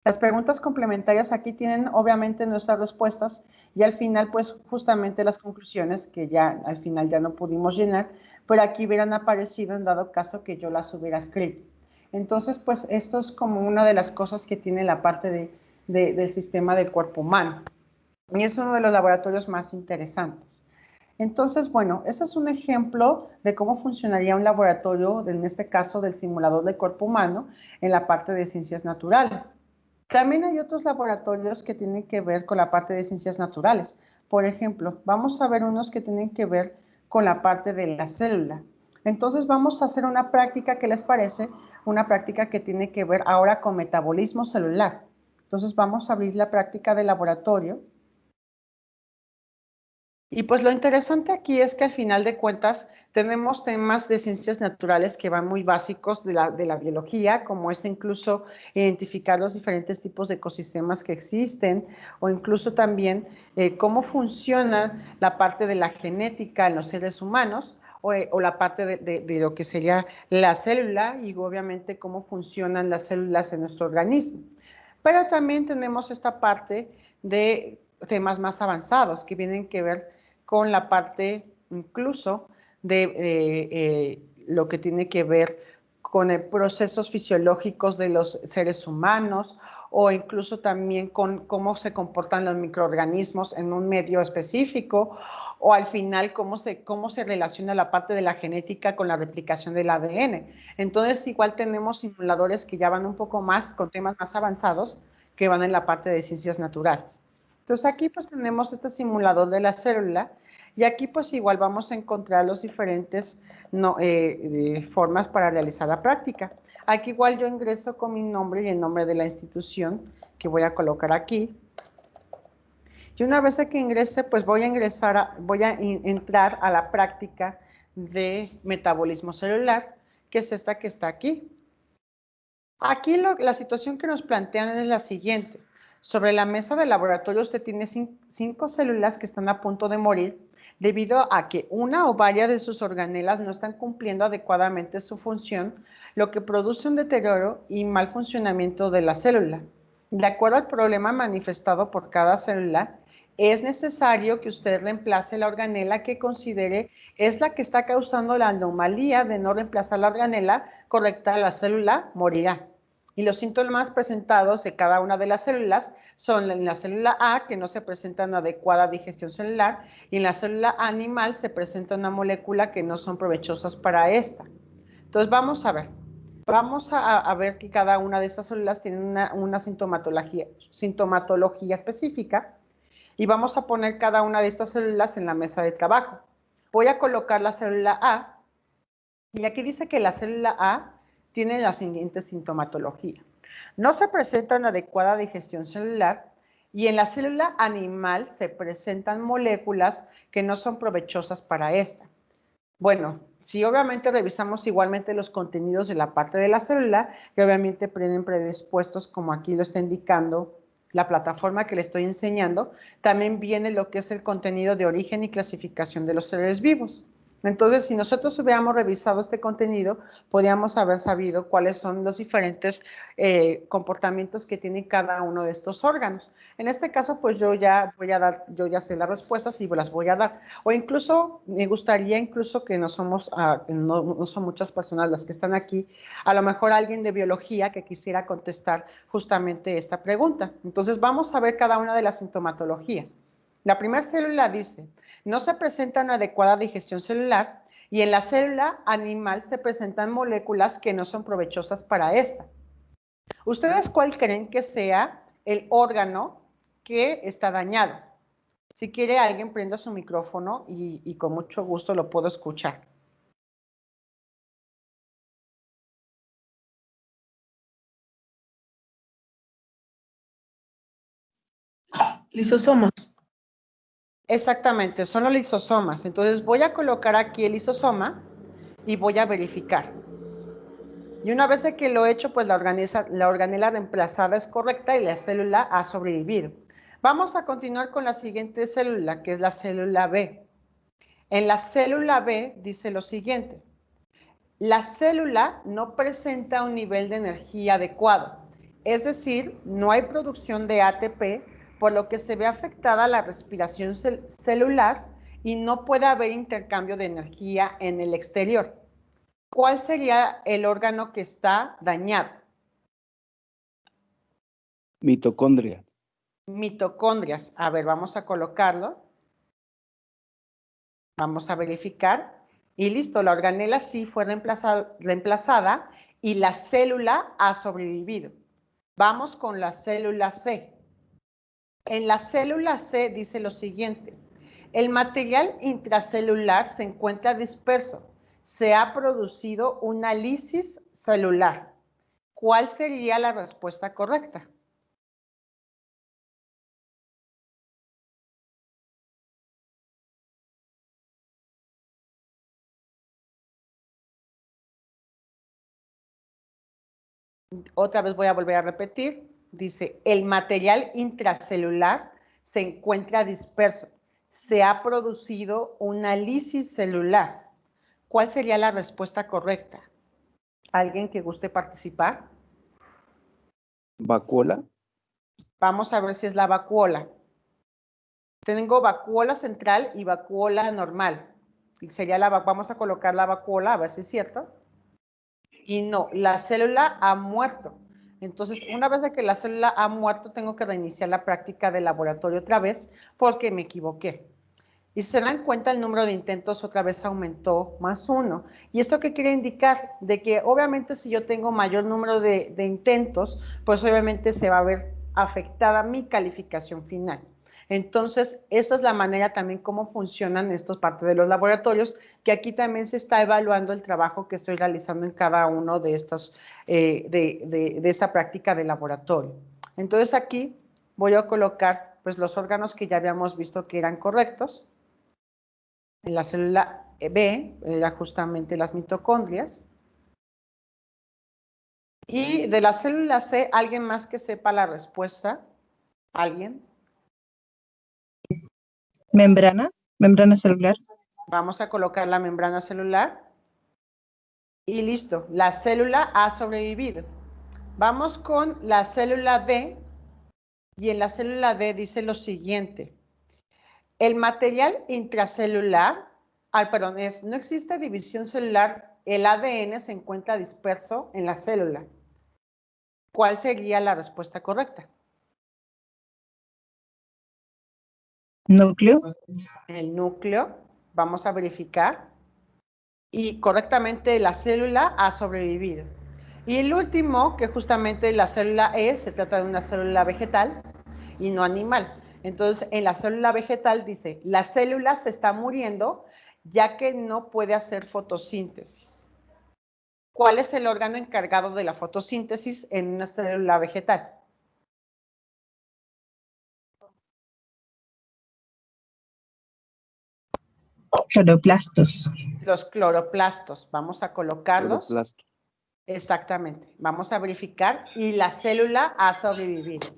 Las preguntas complementarias aquí tienen obviamente nuestras respuestas y al final pues justamente las conclusiones que ya al final ya no pudimos llenar, pero aquí hubieran aparecido en dado caso que yo las hubiera escrito. Entonces pues esto es como una de las cosas que tiene la parte del sistema del cuerpo humano y es uno de los laboratorios más interesantes. Entonces, bueno, ese es un ejemplo de cómo funcionaría un laboratorio, en este caso del simulador del cuerpo humano, en la parte de ciencias naturales. También hay otros laboratorios que tienen que ver con la parte de ciencias naturales. Por ejemplo, vamos a ver unos que tienen que ver con la parte de la célula. Entonces vamos a hacer una práctica, ¿qué les parece? Una práctica que tiene que ver ahora con metabolismo celular. Entonces vamos a abrir la práctica de laboratorio. Y pues lo interesante aquí es que al final de cuentas tenemos temas de ciencias naturales que van muy básicos de la biología, como es incluso identificar los diferentes tipos de ecosistemas que existen, o incluso también cómo funciona la parte de la genética en los seres humanos, o la parte de lo que sería la célula, y obviamente cómo funcionan las células en nuestro organismo. Pero también tenemos esta parte de temas más avanzados que vienen que ver con la parte incluso de lo que tiene que ver con procesos fisiológicos de los seres humanos o incluso también con cómo se comportan los microorganismos en un medio específico o al final cómo se relaciona la parte de la genética con la replicación del ADN. Entonces igual tenemos simuladores que ya van un poco más con temas más avanzados que van en la parte de ciencias naturales. Entonces aquí pues tenemos este simulador de la célula y aquí pues igual vamos a encontrar los diferentes formas para realizar la práctica. Aquí igual yo ingreso con mi nombre y el nombre de la institución que voy a colocar aquí. Y una vez que ingrese, pues voy a entrar a la práctica de metabolismo celular, que es esta que está aquí. Aquí la situación que nos plantean es la siguiente. Sobre la mesa de laboratorio usted tiene 5 células que están a punto de morir debido a que una o varias de sus organelas no están cumpliendo adecuadamente su función, lo que produce un deterioro y mal funcionamiento de la célula. De acuerdo al problema manifestado por cada célula, es necesario que usted reemplace la organela que considere es la que está causando la anomalía de no reemplazar la organela correcta, la célula morirá. Y los síntomas presentados de cada una de las células son en la célula A, que no se presenta una adecuada digestión celular, y en la célula animal se presenta una molécula que no son provechosas para esta. Entonces vamos a ver. Vamos a ver que cada una de estas células tiene una sintomatología específica y vamos a poner cada una de estas células en la mesa de trabajo. Voy a colocar la célula A y aquí dice que la célula A tiene la siguiente sintomatología. No se presenta una adecuada digestión celular y en la célula animal se presentan moléculas que no son provechosas para esta. Bueno, si obviamente revisamos igualmente los contenidos de la parte de la célula, que obviamente vienen predispuestos, como aquí lo está indicando la plataforma que le estoy enseñando, también viene lo que es el contenido de origen y clasificación de los seres vivos. Entonces, si nosotros hubiéramos revisado este contenido, podríamos haber sabido cuáles son los diferentes comportamientos que tiene cada uno de estos órganos. En este caso, pues yo ya sé las respuestas y las voy a dar. O incluso, me gustaría incluso que no son muchas personas las que están aquí, a lo mejor alguien de biología que quisiera contestar justamente esta pregunta. Entonces, vamos a ver cada una de las sintomatologías. La primera célula dice, no se presenta una adecuada digestión celular y en la célula animal se presentan moléculas que no son provechosas para esta. ¿Ustedes cuál creen que sea el órgano que está dañado? Si quiere alguien prenda su micrófono y con mucho gusto lo puedo escuchar. Lisosomas. Exactamente, son los lisosomas. Entonces voy a colocar aquí el lisosoma y voy a verificar. Y una vez que lo he hecho, pues la organela reemplazada es correcta y la célula ha sobrevivido. Vamos a continuar con la siguiente célula, que es la célula B. En la célula B dice lo siguiente. La célula no presenta un nivel de energía adecuado, es decir, no hay producción de ATP, por lo que se ve afectada la respiración celular y no puede haber intercambio de energía en el exterior. ¿Cuál sería el órgano que está dañado? Mitocondrias. Mitocondrias. A ver, vamos a colocarlo. Vamos a verificar. Y listo, la organela sí fue reemplazada y la célula ha sobrevivido. Vamos con la célula C. En la célula C dice lo siguiente. El material intracelular se encuentra disperso. Se ha producido una lisis celular. ¿Cuál sería la respuesta correcta? Otra vez voy a volver a repetir. Dice, el material intracelular se encuentra disperso. Se ha producido una lisis celular. ¿Cuál sería la respuesta correcta? ¿Alguien que guste participar? Vacuola. Vamos a ver si es la vacuola. Tengo vacuola central y vacuola normal. Vamos a colocar la vacuola, a ver si es cierto. Y no, la célula ha muerto. Entonces, una vez que la célula ha muerto, tengo que reiniciar la práctica de laboratorio otra vez porque me equivoqué. Y si se dan cuenta, el número de intentos otra vez aumentó +1. ¿Y esto qué quiere indicar? De que obviamente si yo tengo mayor número de intentos, pues obviamente se va a ver afectada mi calificación final. Entonces, esta es la manera también cómo funcionan estos partes de los laboratorios, que aquí también se está evaluando el trabajo que estoy realizando en cada uno de estos, de esta práctica de laboratorio. Entonces aquí voy a colocar pues los órganos que ya habíamos visto que eran correctos. En la célula B era justamente las mitocondrias. Y de la célula C, ¿alguien más que sepa la respuesta? ¿Alguien? Membrana celular. Vamos a colocar la membrana celular. Y listo, la célula ha sobrevivido. Vamos con la célula D. Y en la célula D dice lo siguiente. El material intracelular, no existe división celular, el ADN se encuentra disperso en la célula. ¿Cuál sería la respuesta correcta? Núcleo. El núcleo, vamos a verificar. Y correctamente la célula ha sobrevivido. Y el último, que justamente la célula E, se trata de una célula vegetal y no animal. Entonces, en la célula vegetal dice, la célula se está muriendo ya que no puede hacer fotosíntesis. ¿Cuál es el órgano encargado de la fotosíntesis en una célula vegetal? Cloroplastos. Los cloroplastos. Vamos a colocarlos. Cloroplasto. Exactamente. Vamos a verificar y la célula ha sobrevivido.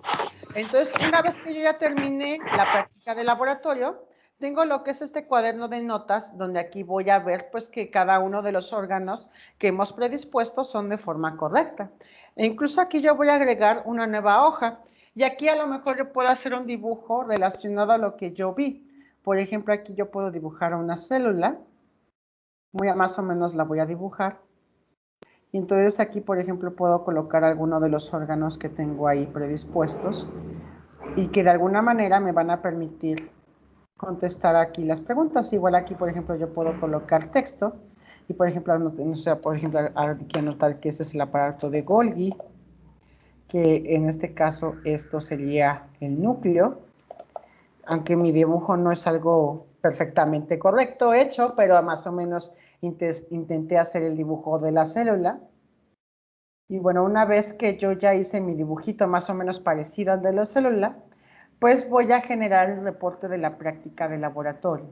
Entonces, una vez que yo ya terminé la práctica de laboratorio, tengo lo que es este cuaderno de notas, donde aquí voy a ver pues que cada uno de los órganos que hemos predispuesto son de forma correcta. E incluso aquí yo voy a agregar una nueva hoja. Y aquí a lo mejor yo puedo hacer un dibujo relacionado a lo que yo vi. Por ejemplo, aquí yo puedo dibujar una célula. Más o menos la voy a dibujar. Y entonces aquí, por ejemplo, puedo colocar alguno de los órganos que tengo ahí predispuestos y que de alguna manera me van a permitir contestar aquí las preguntas. Igual aquí, por ejemplo, yo puedo colocar texto y, por ejemplo, aquí anotar que ese es el aparato de Golgi, que en este caso esto sería el núcleo, aunque mi dibujo no es algo perfectamente correcto hecho, pero más o menos intenté hacer el dibujo de la célula. Y bueno, una vez que yo ya hice mi dibujito más o menos parecido al de la célula, pues voy a generar el reporte de la práctica de laboratorio.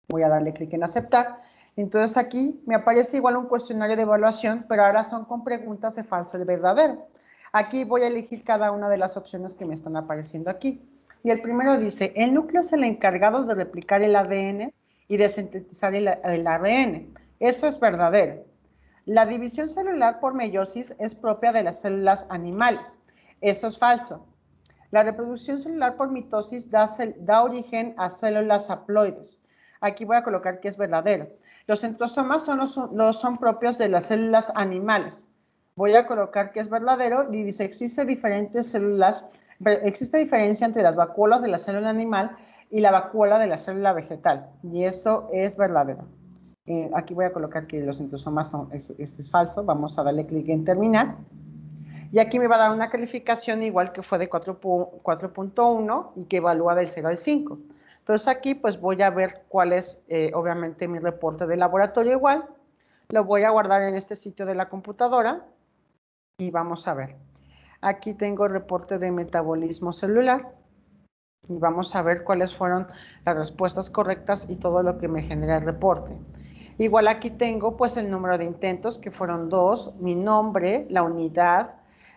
Voy a darle clic en aceptar. Entonces aquí me aparece igual un cuestionario de evaluación, pero ahora son con preguntas de falso y verdadero. Aquí voy a elegir cada una de las opciones que me están apareciendo aquí. Y el primero dice, el núcleo es el encargado de replicar el ADN y de sintetizar el ARN. Eso es verdadero. La división celular por meiosis es propia de las células animales. Eso es falso. La reproducción celular por mitosis da origen a células haploides. Aquí voy a colocar que es verdadero. Los centrosomas son propios de las células animales. Voy a colocar que es verdadero y dice, existe diferencia entre las vacuolas de la célula animal y la vacuola de la célula vegetal. Y eso es verdadero. Aquí voy a colocar que los centrosomas es falso. Vamos a darle clic en terminar. Y aquí me va a dar una calificación igual que fue de 4.1 y que evalúa del 0 al 5. Entonces aquí pues voy a ver cuál es obviamente mi reporte de laboratorio igual. Lo voy a guardar en este sitio de la computadora y vamos a ver. Aquí tengo el reporte de metabolismo celular y vamos a ver cuáles fueron las respuestas correctas y todo lo que me genera el reporte. Igual aquí tengo pues el número de intentos que fueron 2, mi nombre, la unidad,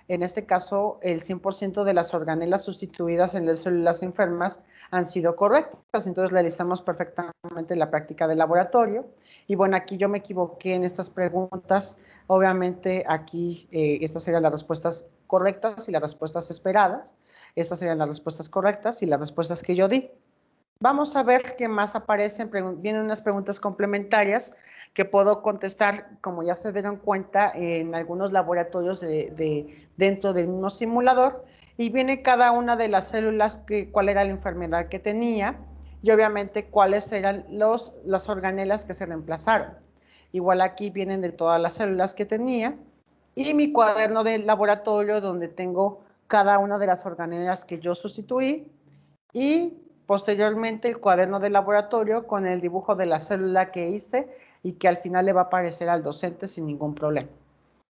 en este caso el 100% de las organelas sustituidas en las células enfermas han sido correctas, entonces realizamos perfectamente la práctica de laboratorio. Y bueno, aquí yo me equivoqué en estas preguntas, obviamente aquí estas serían las respuestas correctas y las respuestas esperadas, estas serían las respuestas correctas y las respuestas que yo di. Vamos a ver qué más aparecen. Vienen unas preguntas complementarias que puedo contestar, como ya se dieron cuenta, en algunos laboratorios dentro de un simulador. Y viene cada una de las células, cuál era la enfermedad que tenía y obviamente cuáles eran las organelas que se reemplazaron. Igual aquí vienen de todas las células que tenía. Y mi cuaderno de laboratorio donde tengo cada una de las organelas que yo sustituí. Y posteriormente el cuaderno de laboratorio con el dibujo de la célula que hice y que al final le va a aparecer al docente sin ningún problema.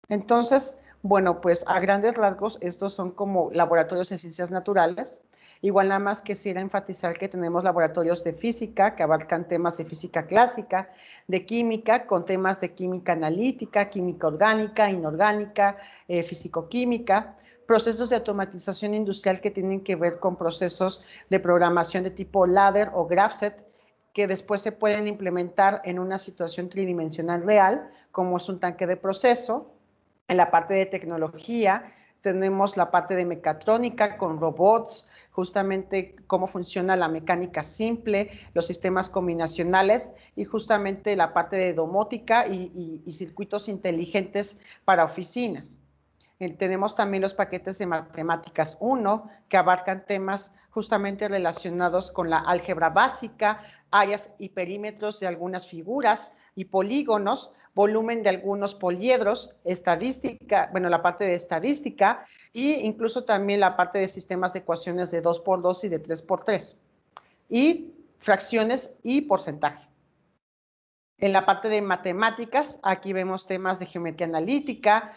Entonces, bueno, pues a grandes rasgos estos son como laboratorios de ciencias naturales. Igual nada más quisiera enfatizar que tenemos laboratorios de física que abarcan temas de física clásica, de química con temas de química analítica, química orgánica, inorgánica, fisicoquímica, procesos de automatización industrial que tienen que ver con procesos de programación de tipo ladder o graphset, que después se pueden implementar en una situación tridimensional real, como es un tanque de proceso. En la parte de tecnología tenemos la parte de mecatrónica con robots, justamente cómo funciona la mecánica simple, los sistemas combinacionales y justamente la parte de domótica y circuitos inteligentes para oficinas. Tenemos también los paquetes de matemáticas 1 que abarcan temas justamente relacionados con la álgebra básica, áreas y perímetros de algunas figuras y polígonos, volumen de algunos poliedros, estadística, bueno, la parte de estadística e incluso también la parte de sistemas de ecuaciones de 2x2 y de 3x3 y fracciones y porcentaje. En la parte de matemáticas, aquí vemos temas de geometría analítica,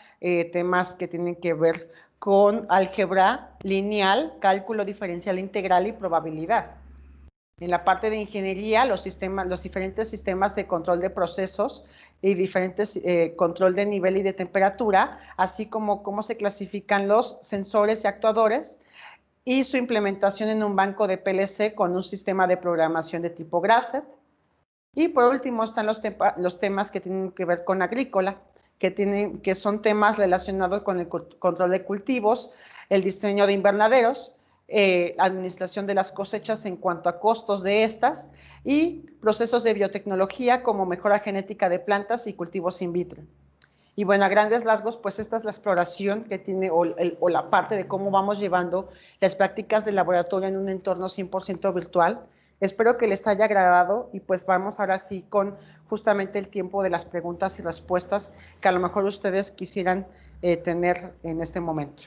temas que tienen que ver con álgebra lineal, cálculo diferencial integral y probabilidad. En la parte de ingeniería, los diferentes sistemas de control de procesos y diferentes control de nivel y de temperatura, así como cómo se clasifican los sensores y actuadores y su implementación en un banco de PLC con un sistema de programación de tipo Graph. Y por último están los temas que tienen que ver con agrícola, que son temas relacionados con el control de cultivos, el diseño de invernaderos, administración de las cosechas en cuanto a costos de estas y procesos de biotecnología como mejora genética de plantas y cultivos in vitro. Y bueno, a grandes rasgos, pues esta es la exploración que tiene o la parte de cómo vamos llevando las prácticas de laboratorio en un entorno 100% virtual. Espero que les haya agradado y pues vamos ahora sí con justamente el tiempo de las preguntas y respuestas que a lo mejor ustedes quisieran tener en este momento.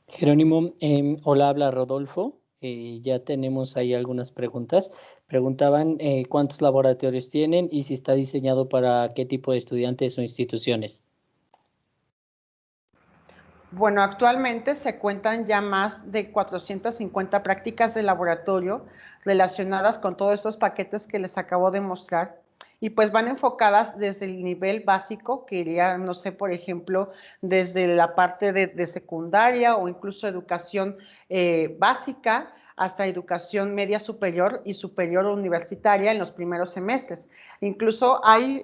Jerónimo, hola, habla Rodolfo. Ya tenemos ahí algunas preguntas. Preguntaban cuántos laboratorios tienen y si está diseñado para qué tipo de estudiantes o instituciones. Bueno, actualmente se cuentan ya más de 450 prácticas de laboratorio relacionadas con todos estos paquetes que les acabo de mostrar y pues van enfocadas desde el nivel básico, que iría, no sé, por ejemplo, desde la parte de secundaria o incluso educación básica hasta educación media superior y superior universitaria en los primeros semestres. Incluso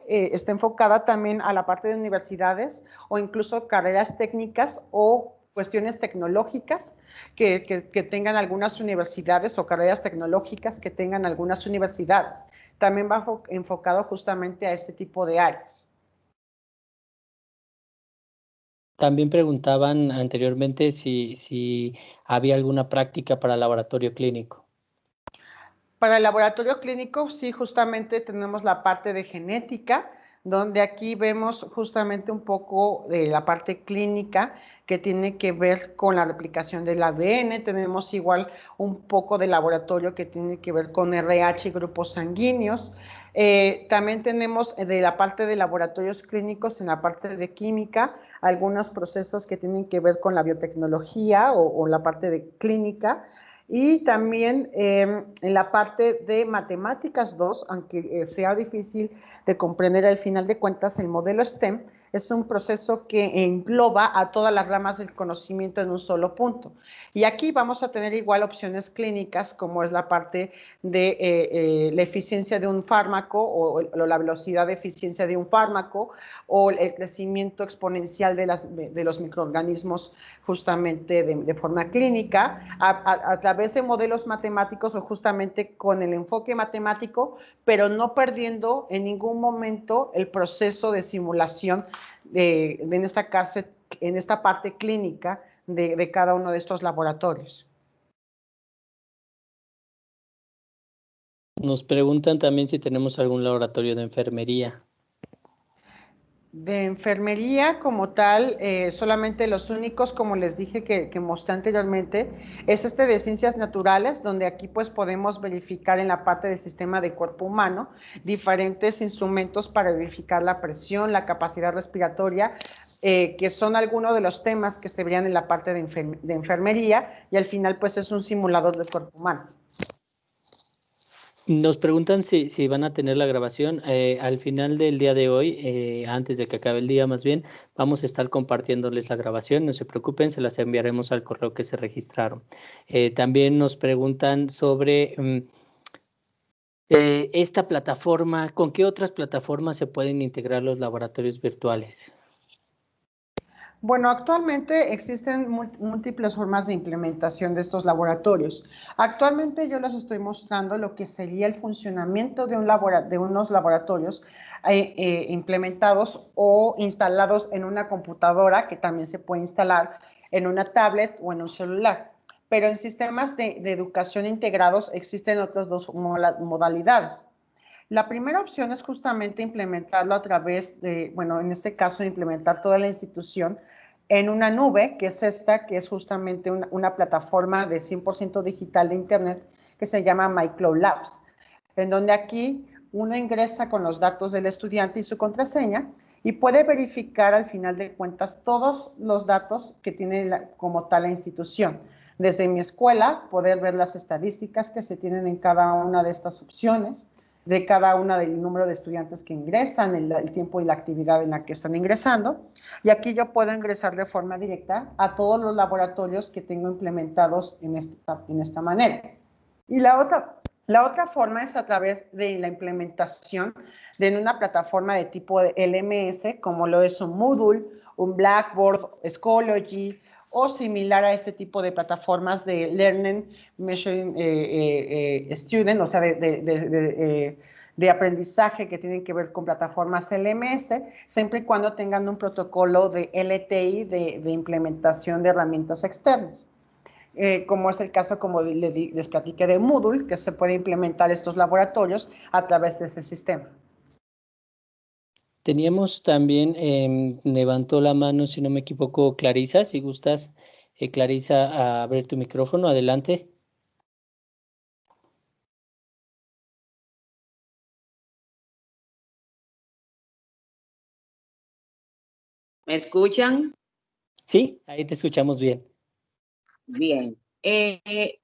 está enfocada también a la parte de universidades o incluso carreras técnicas o cuestiones tecnológicas que tengan algunas universidades o carreras tecnológicas que tengan algunas universidades. También va enfocado justamente a este tipo de áreas. También preguntaban anteriormente si había alguna práctica para laboratorio clínico. Para el laboratorio clínico, sí, justamente tenemos la parte de genética, donde aquí vemos justamente un poco de la parte clínica que tiene que ver con la replicación del ADN. Tenemos igual un poco de laboratorio que tiene que ver con RH y grupos sanguíneos. También tenemos de la parte de laboratorios clínicos en la parte de química, algunos procesos que tienen que ver con la biotecnología o la parte de clínica. Y también en la parte de matemáticas 2, aunque sea difícil de comprender al final de cuentas, el modelo STEM es un proceso que engloba a todas las ramas del conocimiento en un solo punto. Y aquí vamos a tener igual opciones clínicas, como es la parte de la eficiencia de un fármaco o la velocidad de eficiencia de un fármaco o el crecimiento exponencial de los microorganismos justamente de forma clínica a través de modelos matemáticos o justamente con el enfoque matemático, pero no perdiendo en ningún momento el proceso de simulación en esta parte clínica de cada uno de estos laboratorios. Nos preguntan también si tenemos algún laboratorio de enfermería. De enfermería como tal, solamente los únicos, como les dije que mostré anteriormente, es este de ciencias naturales, donde aquí pues podemos verificar en la parte del sistema de cuerpo humano diferentes instrumentos para verificar la presión, la capacidad respiratoria, que son algunos de los temas que se verían en la parte de enfermería, y al final pues es un simulador del cuerpo humano. Nos preguntan si van a tener la grabación. Al final del día de hoy, antes de que acabe el día más bien, vamos a estar compartiéndoles la grabación. No se preocupen, se las enviaremos al correo que se registraron. También nos preguntan sobre esta plataforma, ¿con qué otras plataformas se pueden integrar los laboratorios virtuales? Bueno, actualmente existen múltiples formas de implementación de estos laboratorios. Actualmente yo les estoy mostrando lo que sería el funcionamiento de, unos laboratorios implementados o instalados en una computadora, que también se puede instalar en una tablet o en un celular. Pero en sistemas de educación integrados existen otras dos modalidades. La primera opción es justamente implementarlo a través de, bueno, en este caso, implementar toda la institución en una nube, que es esta, que es justamente una plataforma de 100% digital de Internet, que se llama MyCloud Labs, en donde aquí uno ingresa con los datos del estudiante y su contraseña y puede verificar al final de cuentas todos los datos que tiene como tal la institución. Desde mi escuela, poder ver las estadísticas que se tienen en cada una de estas opciones, de cada una del número de estudiantes que ingresan, el tiempo y la actividad en la que están ingresando. Y aquí yo puedo ingresar de forma directa a todos los laboratorios que tengo implementados en esta manera. Y la otra forma es a través de la implementación de una plataforma de tipo de LMS, como lo es un Moodle, un Blackboard, Schoology, o similar a este tipo de plataformas de Learning Measuring Student, o sea, de aprendizaje que tienen que ver con plataformas LMS, siempre y cuando tengan un protocolo de LTI de implementación de herramientas externas. Como es el caso, como les platiqué, de Moodle, que se puede implementar estos laboratorios a través de ese sistema. Teníamos también, levantó la mano, si no me equivoco, Clarisa. Si gustas, Clarisa, a abrir tu micrófono, adelante. ¿Me escuchan? Sí, ahí te escuchamos bien. Bien.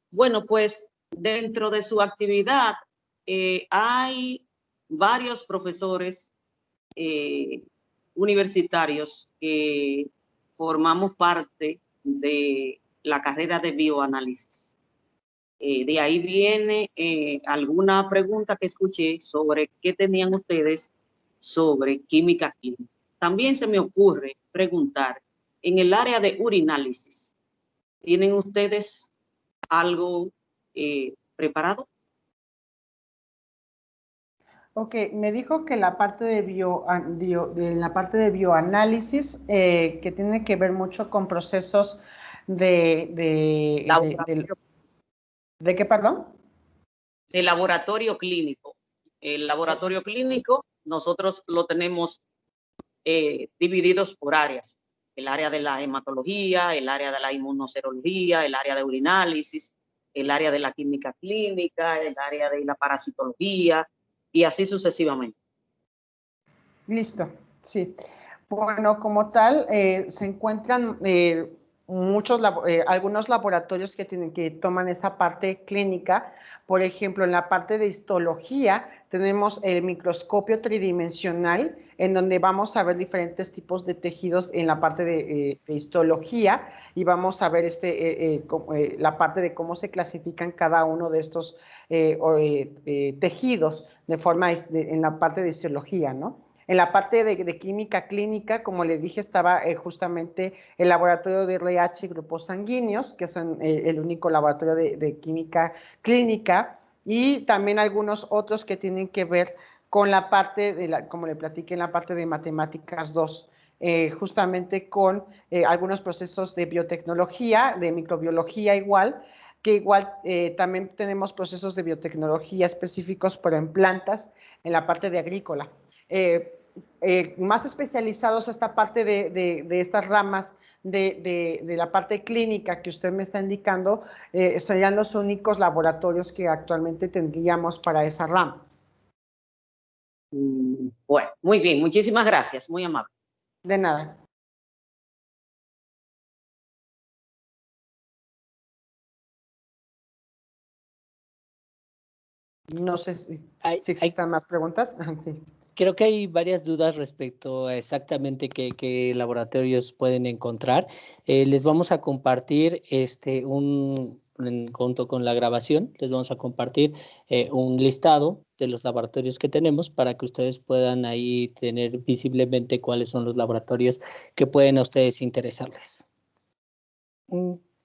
Bueno, pues dentro de su actividad hay varios profesores universitarios que formamos parte de la carrera de bioanálisis. De ahí viene alguna pregunta que escuché sobre qué tenían ustedes sobre química clínica. También se me ocurre preguntar, en el área de urinálisis, ¿tienen ustedes algo preparado? Ok, me dijo que la parte de, la parte de bioanálisis, que tiene que ver mucho con procesos ¿de qué, perdón? De laboratorio clínico. El laboratorio clínico nosotros lo tenemos divididos por áreas. El área de la hematología, el área de la inmunoserología, el área de urinálisis, el área de la química clínica, el área de la parasitología y así sucesivamente. Listo, sí. Bueno, como tal, se encuentran algunos laboratorios que toman esa parte clínica. Por ejemplo, en la parte de histología tenemos el microscopio tridimensional, en donde vamos a ver diferentes tipos de tejidos en la parte de histología, y vamos a ver la parte de cómo se clasifican cada uno de estos tejidos en la parte de histología, ¿no? En la parte de química clínica, como les dije, estaba justamente el laboratorio de RH y grupos sanguíneos, que son el único laboratorio de química clínica, y también algunos otros que tienen que ver con la parte como le platiqué, en la parte de matemáticas 2, justamente con algunos procesos de biotecnología, de microbiología igual, que igual también tenemos procesos de biotecnología específicos, pero en plantas, en la parte de agrícola. más especializados a esta parte de estas ramas de la parte clínica que usted me está indicando, serían los únicos laboratorios que actualmente tendríamos para esa rama. Bueno, muy bien, muchísimas gracias, muy amable. De nada. No sé si existen más preguntas. Sí. Creo que hay varias dudas respecto a exactamente qué laboratorios pueden encontrar. Les vamos a compartir junto con la grabación, les vamos a compartir un listado de los laboratorios que tenemos para que ustedes puedan ahí tener visiblemente cuáles son los laboratorios que pueden a ustedes interesarles.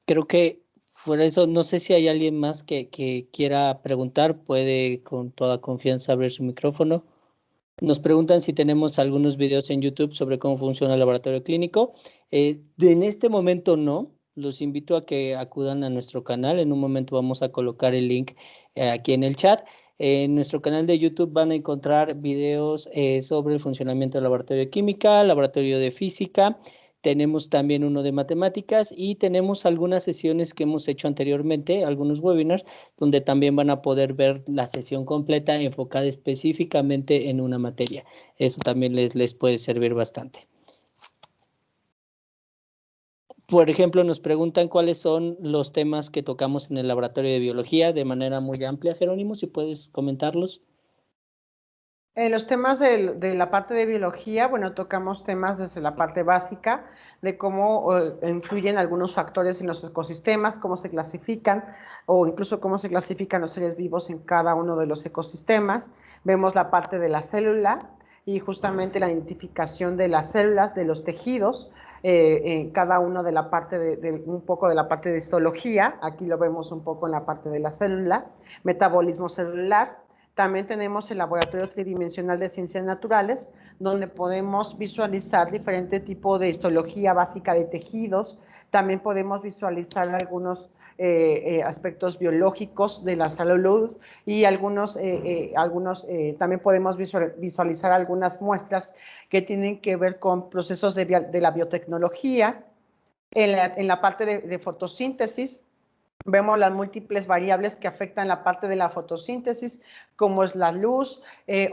Creo que por eso no sé si hay alguien más que quiera preguntar, puede con toda confianza abrir su micrófono. Nos preguntan si tenemos algunos videos en YouTube sobre cómo funciona el laboratorio clínico. En este momento no. Los invito a que acudan a nuestro canal. En un momento vamos a colocar el link aquí en el chat. En nuestro canal de YouTube van a encontrar videos sobre el funcionamiento del laboratorio de química, laboratorio de física. Tenemos también uno de matemáticas y tenemos algunas sesiones que hemos hecho anteriormente, algunos webinars, donde también van a poder ver la sesión completa enfocada específicamente en una materia. Eso también les puede servir bastante. Por ejemplo, nos preguntan cuáles son los temas que tocamos en el laboratorio de biología de manera muy amplia. Jerónimo, si puedes comentarlos. Los temas de la parte de biología, bueno, tocamos temas desde la parte básica de cómo influyen algunos factores en los ecosistemas, cómo se clasifican o incluso cómo se clasifican los seres vivos en cada uno de los ecosistemas. Vemos la parte de la célula y justamente la identificación de las células, de los tejidos, en cada uno de la parte un poco de la parte de histología. Aquí lo vemos un poco en la parte de la célula, metabolismo celular. También tenemos el laboratorio tridimensional de ciencias naturales, donde podemos visualizar diferente tipo de histología básica de tejidos. También podemos visualizar algunos aspectos biológicos de la salud y también podemos visualizar algunas muestras que tienen que ver con procesos de la biotecnología. En la parte de fotosíntesis, vemos las múltiples variables que afectan la parte de la fotosíntesis, como es la luz,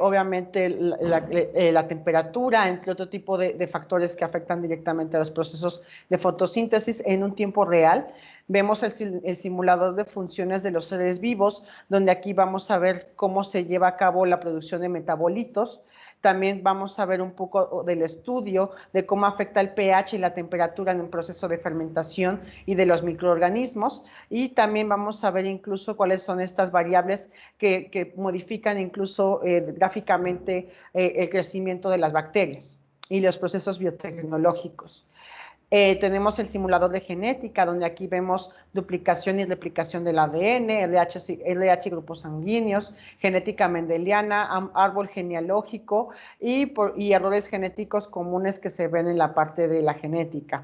obviamente la temperatura, entre otro tipo de factores que afectan directamente a los procesos de fotosíntesis en un tiempo real. Vemos el simulador de funciones de los seres vivos, donde aquí vamos a ver cómo se lleva a cabo la producción de metabolitos. También vamos a ver un poco del estudio de cómo afecta el pH y la temperatura en un proceso de fermentación y de los microorganismos. Y también vamos a ver incluso cuáles son estas variables que modifican incluso gráficamente el crecimiento de las bacterias y los procesos biotecnológicos. Tenemos el simulador de genética, donde aquí vemos duplicación y replicación del ADN, LH grupos sanguíneos, genética mendeliana, árbol genealógico y errores genéticos comunes que se ven en la parte de la genética.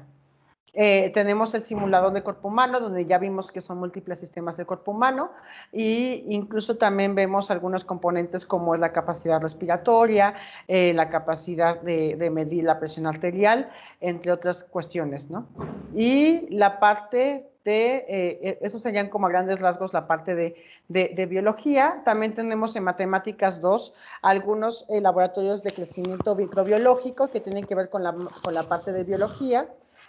Tenemos el simulador de cuerpo humano, donde ya vimos que son múltiples sistemas del cuerpo humano, e incluso también vemos algunos componentes como es la capacidad respiratoria, la capacidad de medir la presión arterial, entre otras cuestiones, ¿no? Y la parte eso serían como a grandes rasgos la parte de biología. También tenemos en matemáticas 2 algunos laboratorios de crecimiento microbiológico que tienen que ver con la parte de biología.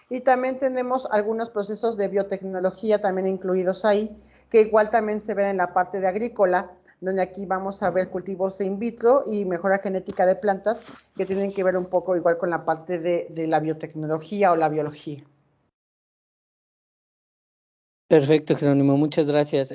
Y también tenemos algunos procesos de biotecnología también incluidos ahí, que igual también se ven en la parte de agrícola, donde aquí vamos a ver cultivos in vitro y mejora genética de plantas, que tienen que ver un poco igual con la parte de la biotecnología o la biología. Perfecto, Jerónimo, muchas gracias.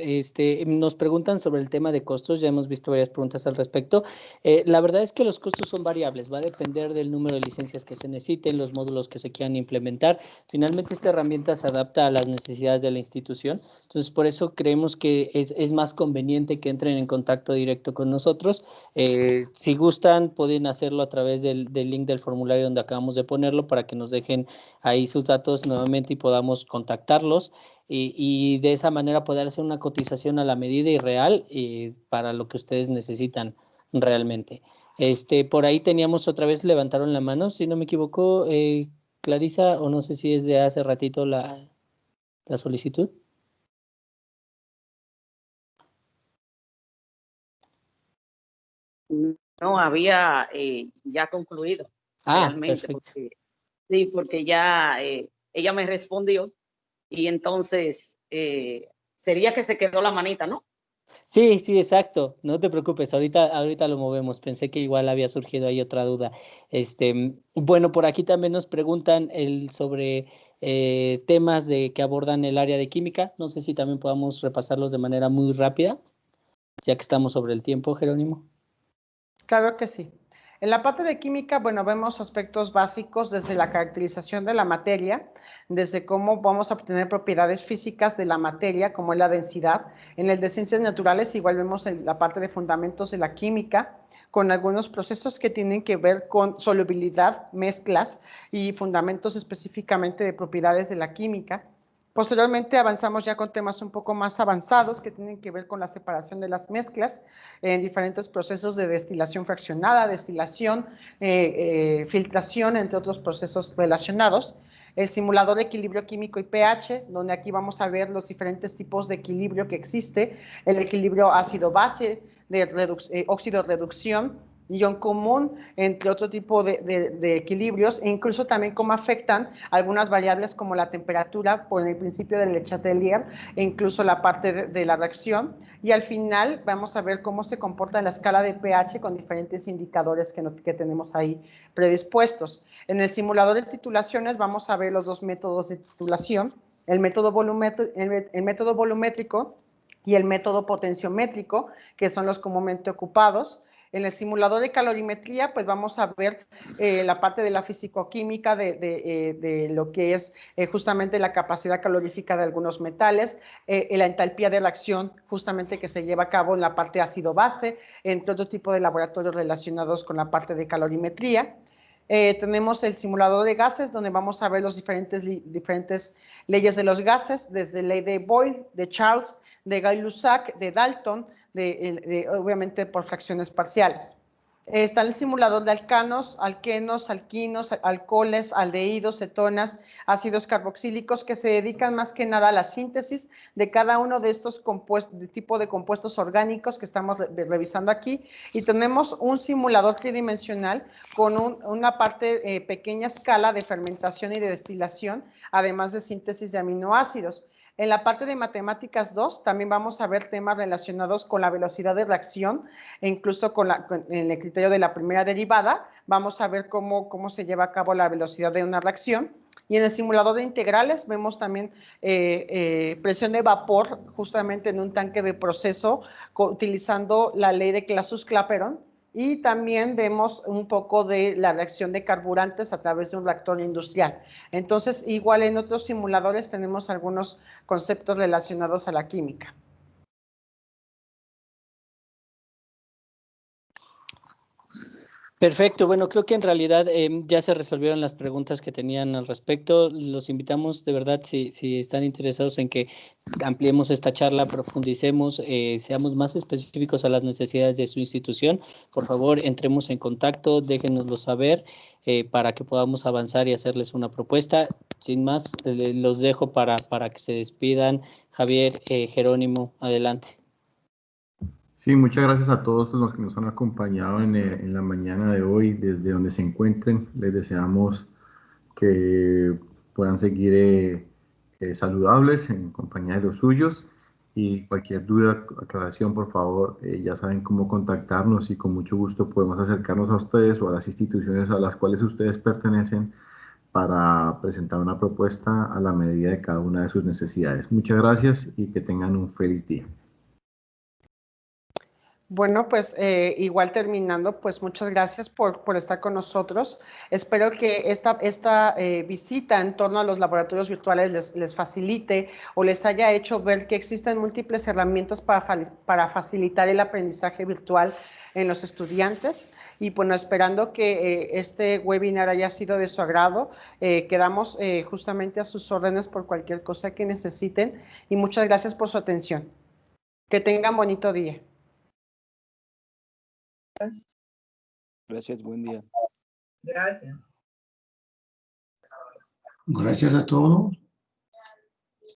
Nos preguntan sobre el tema de costos, ya hemos visto varias preguntas al respecto. La verdad es que los costos son variables, va a depender del número de licencias que se necesiten, los módulos que se quieran implementar. Finalmente, esta herramienta se adapta a las necesidades de la institución, entonces por eso creemos que es más conveniente que entren en contacto directo con nosotros. Si gustan, pueden hacerlo a través del link del formulario donde acabamos de ponerlo para que nos dejen ahí sus datos nuevamente y podamos contactarlos. Y de esa manera poder hacer una cotización a la medida y real para lo que ustedes necesitan realmente. Por ahí teníamos otra vez, levantaron la mano, si no me equivoco, Clarisa, o no sé si es de hace ratito la solicitud. No, había ya concluido realmente, perfecto. porque ya ella me respondió y entonces sería que se quedó la manita, ¿no? Sí, exacto. No te preocupes, ahorita lo movemos. Pensé que igual había surgido ahí otra duda. Bueno, por aquí también nos preguntan sobre temas que abordan el área de química. No sé si también podamos repasarlos de manera muy rápida, ya que estamos sobre el tiempo, Jerónimo. Claro que sí. En la parte de química, bueno, vemos aspectos básicos desde la caracterización de la materia, desde cómo vamos a obtener propiedades físicas de la materia, como es la densidad. En el de ciencias naturales igual vemos la parte de fundamentos de la química, con algunos procesos que tienen que ver con solubilidad, mezclas y fundamentos específicamente de propiedades de la química. Posteriormente avanzamos ya con temas un poco más avanzados que tienen que ver con la separación de las mezclas en diferentes procesos de destilación fraccionada, destilación, filtración, entre otros procesos relacionados. El simulador de equilibrio químico y pH, donde aquí vamos a ver los diferentes tipos de equilibrio que existe, el equilibrio ácido-base, de óxido-reducción, ion común, entre otro tipo de equilibrios, e incluso también cómo afectan algunas variables como la temperatura por el principio del Le Chatelier, e incluso la parte de la reacción. Y al final vamos a ver cómo se comporta la escala de pH con diferentes indicadores que tenemos ahí predispuestos. En el simulador de titulaciones vamos a ver los dos métodos de titulación, el método volumétrico y el método potenciométrico, que son los comúnmente ocupados. En el simulador de calorimetría, pues vamos a ver la parte de la fisicoquímica de lo que es justamente la capacidad calorífica de algunos metales, la entalpía de reacción justamente que se lleva a cabo en la parte ácido-base, entre otro tipo de laboratorios relacionados con la parte de calorimetría. Tenemos el simulador de gases, donde vamos a ver los diferentes leyes de los gases, desde ley de Boyle, de Charles, de Gay-Lussac, de Dalton, obviamente por fracciones parciales. Está el simulador de alcanos, alquenos, alquinos, alcoholes, aldehídos, cetonas, ácidos carboxílicos, que se dedican más que nada a la síntesis de cada uno de estos tipo de compuestos orgánicos que estamos revisando aquí. Y tenemos un simulador tridimensional con una parte pequeña escala de fermentación y de destilación, además de síntesis de aminoácidos. En la parte de matemáticas 2 también vamos a ver temas relacionados con la velocidad de reacción e incluso en el criterio de la primera derivada. Vamos a ver cómo se lleva a cabo la velocidad de una reacción. Y en el simulador de integrales vemos también presión de vapor justamente en un tanque de proceso utilizando la ley de Clausius-Clapeyron. Y también vemos un poco de la reacción de carburantes a través de un reactor industrial. Entonces, igual en otros simuladores tenemos algunos conceptos relacionados a la química. Perfecto, bueno, creo que en realidad ya se resolvieron las preguntas que tenían al respecto. Los invitamos de verdad, si están interesados en que ampliemos esta charla, profundicemos, seamos más específicos a las necesidades de su institución, por favor, entremos en contacto, déjenoslo saber para que podamos avanzar y hacerles una propuesta. Sin más, los dejo para que se despidan. Javier, Jerónimo, adelante. Sí, muchas gracias a todos los que nos han acompañado en la mañana de hoy, desde donde se encuentren. Les deseamos que puedan seguir saludables en compañía de los suyos, y cualquier duda, aclaración, por favor, ya saben cómo contactarnos, y con mucho gusto podemos acercarnos a ustedes o a las instituciones a las cuales ustedes pertenecen para presentar una propuesta a la medida de cada una de sus necesidades. Muchas gracias y que tengan un feliz día. Bueno, pues igual terminando, pues muchas gracias por estar con nosotros. Espero que esta visita en torno a los laboratorios virtuales les facilite o les haya hecho ver que existen múltiples herramientas para facilitar el aprendizaje virtual en los estudiantes. Y bueno, esperando que este webinar haya sido de su agrado, quedamos justamente a sus órdenes por cualquier cosa que necesiten, y muchas gracias por su atención. Que tengan bonito día. Gracias, buen día. Gracias. Gracias a todos.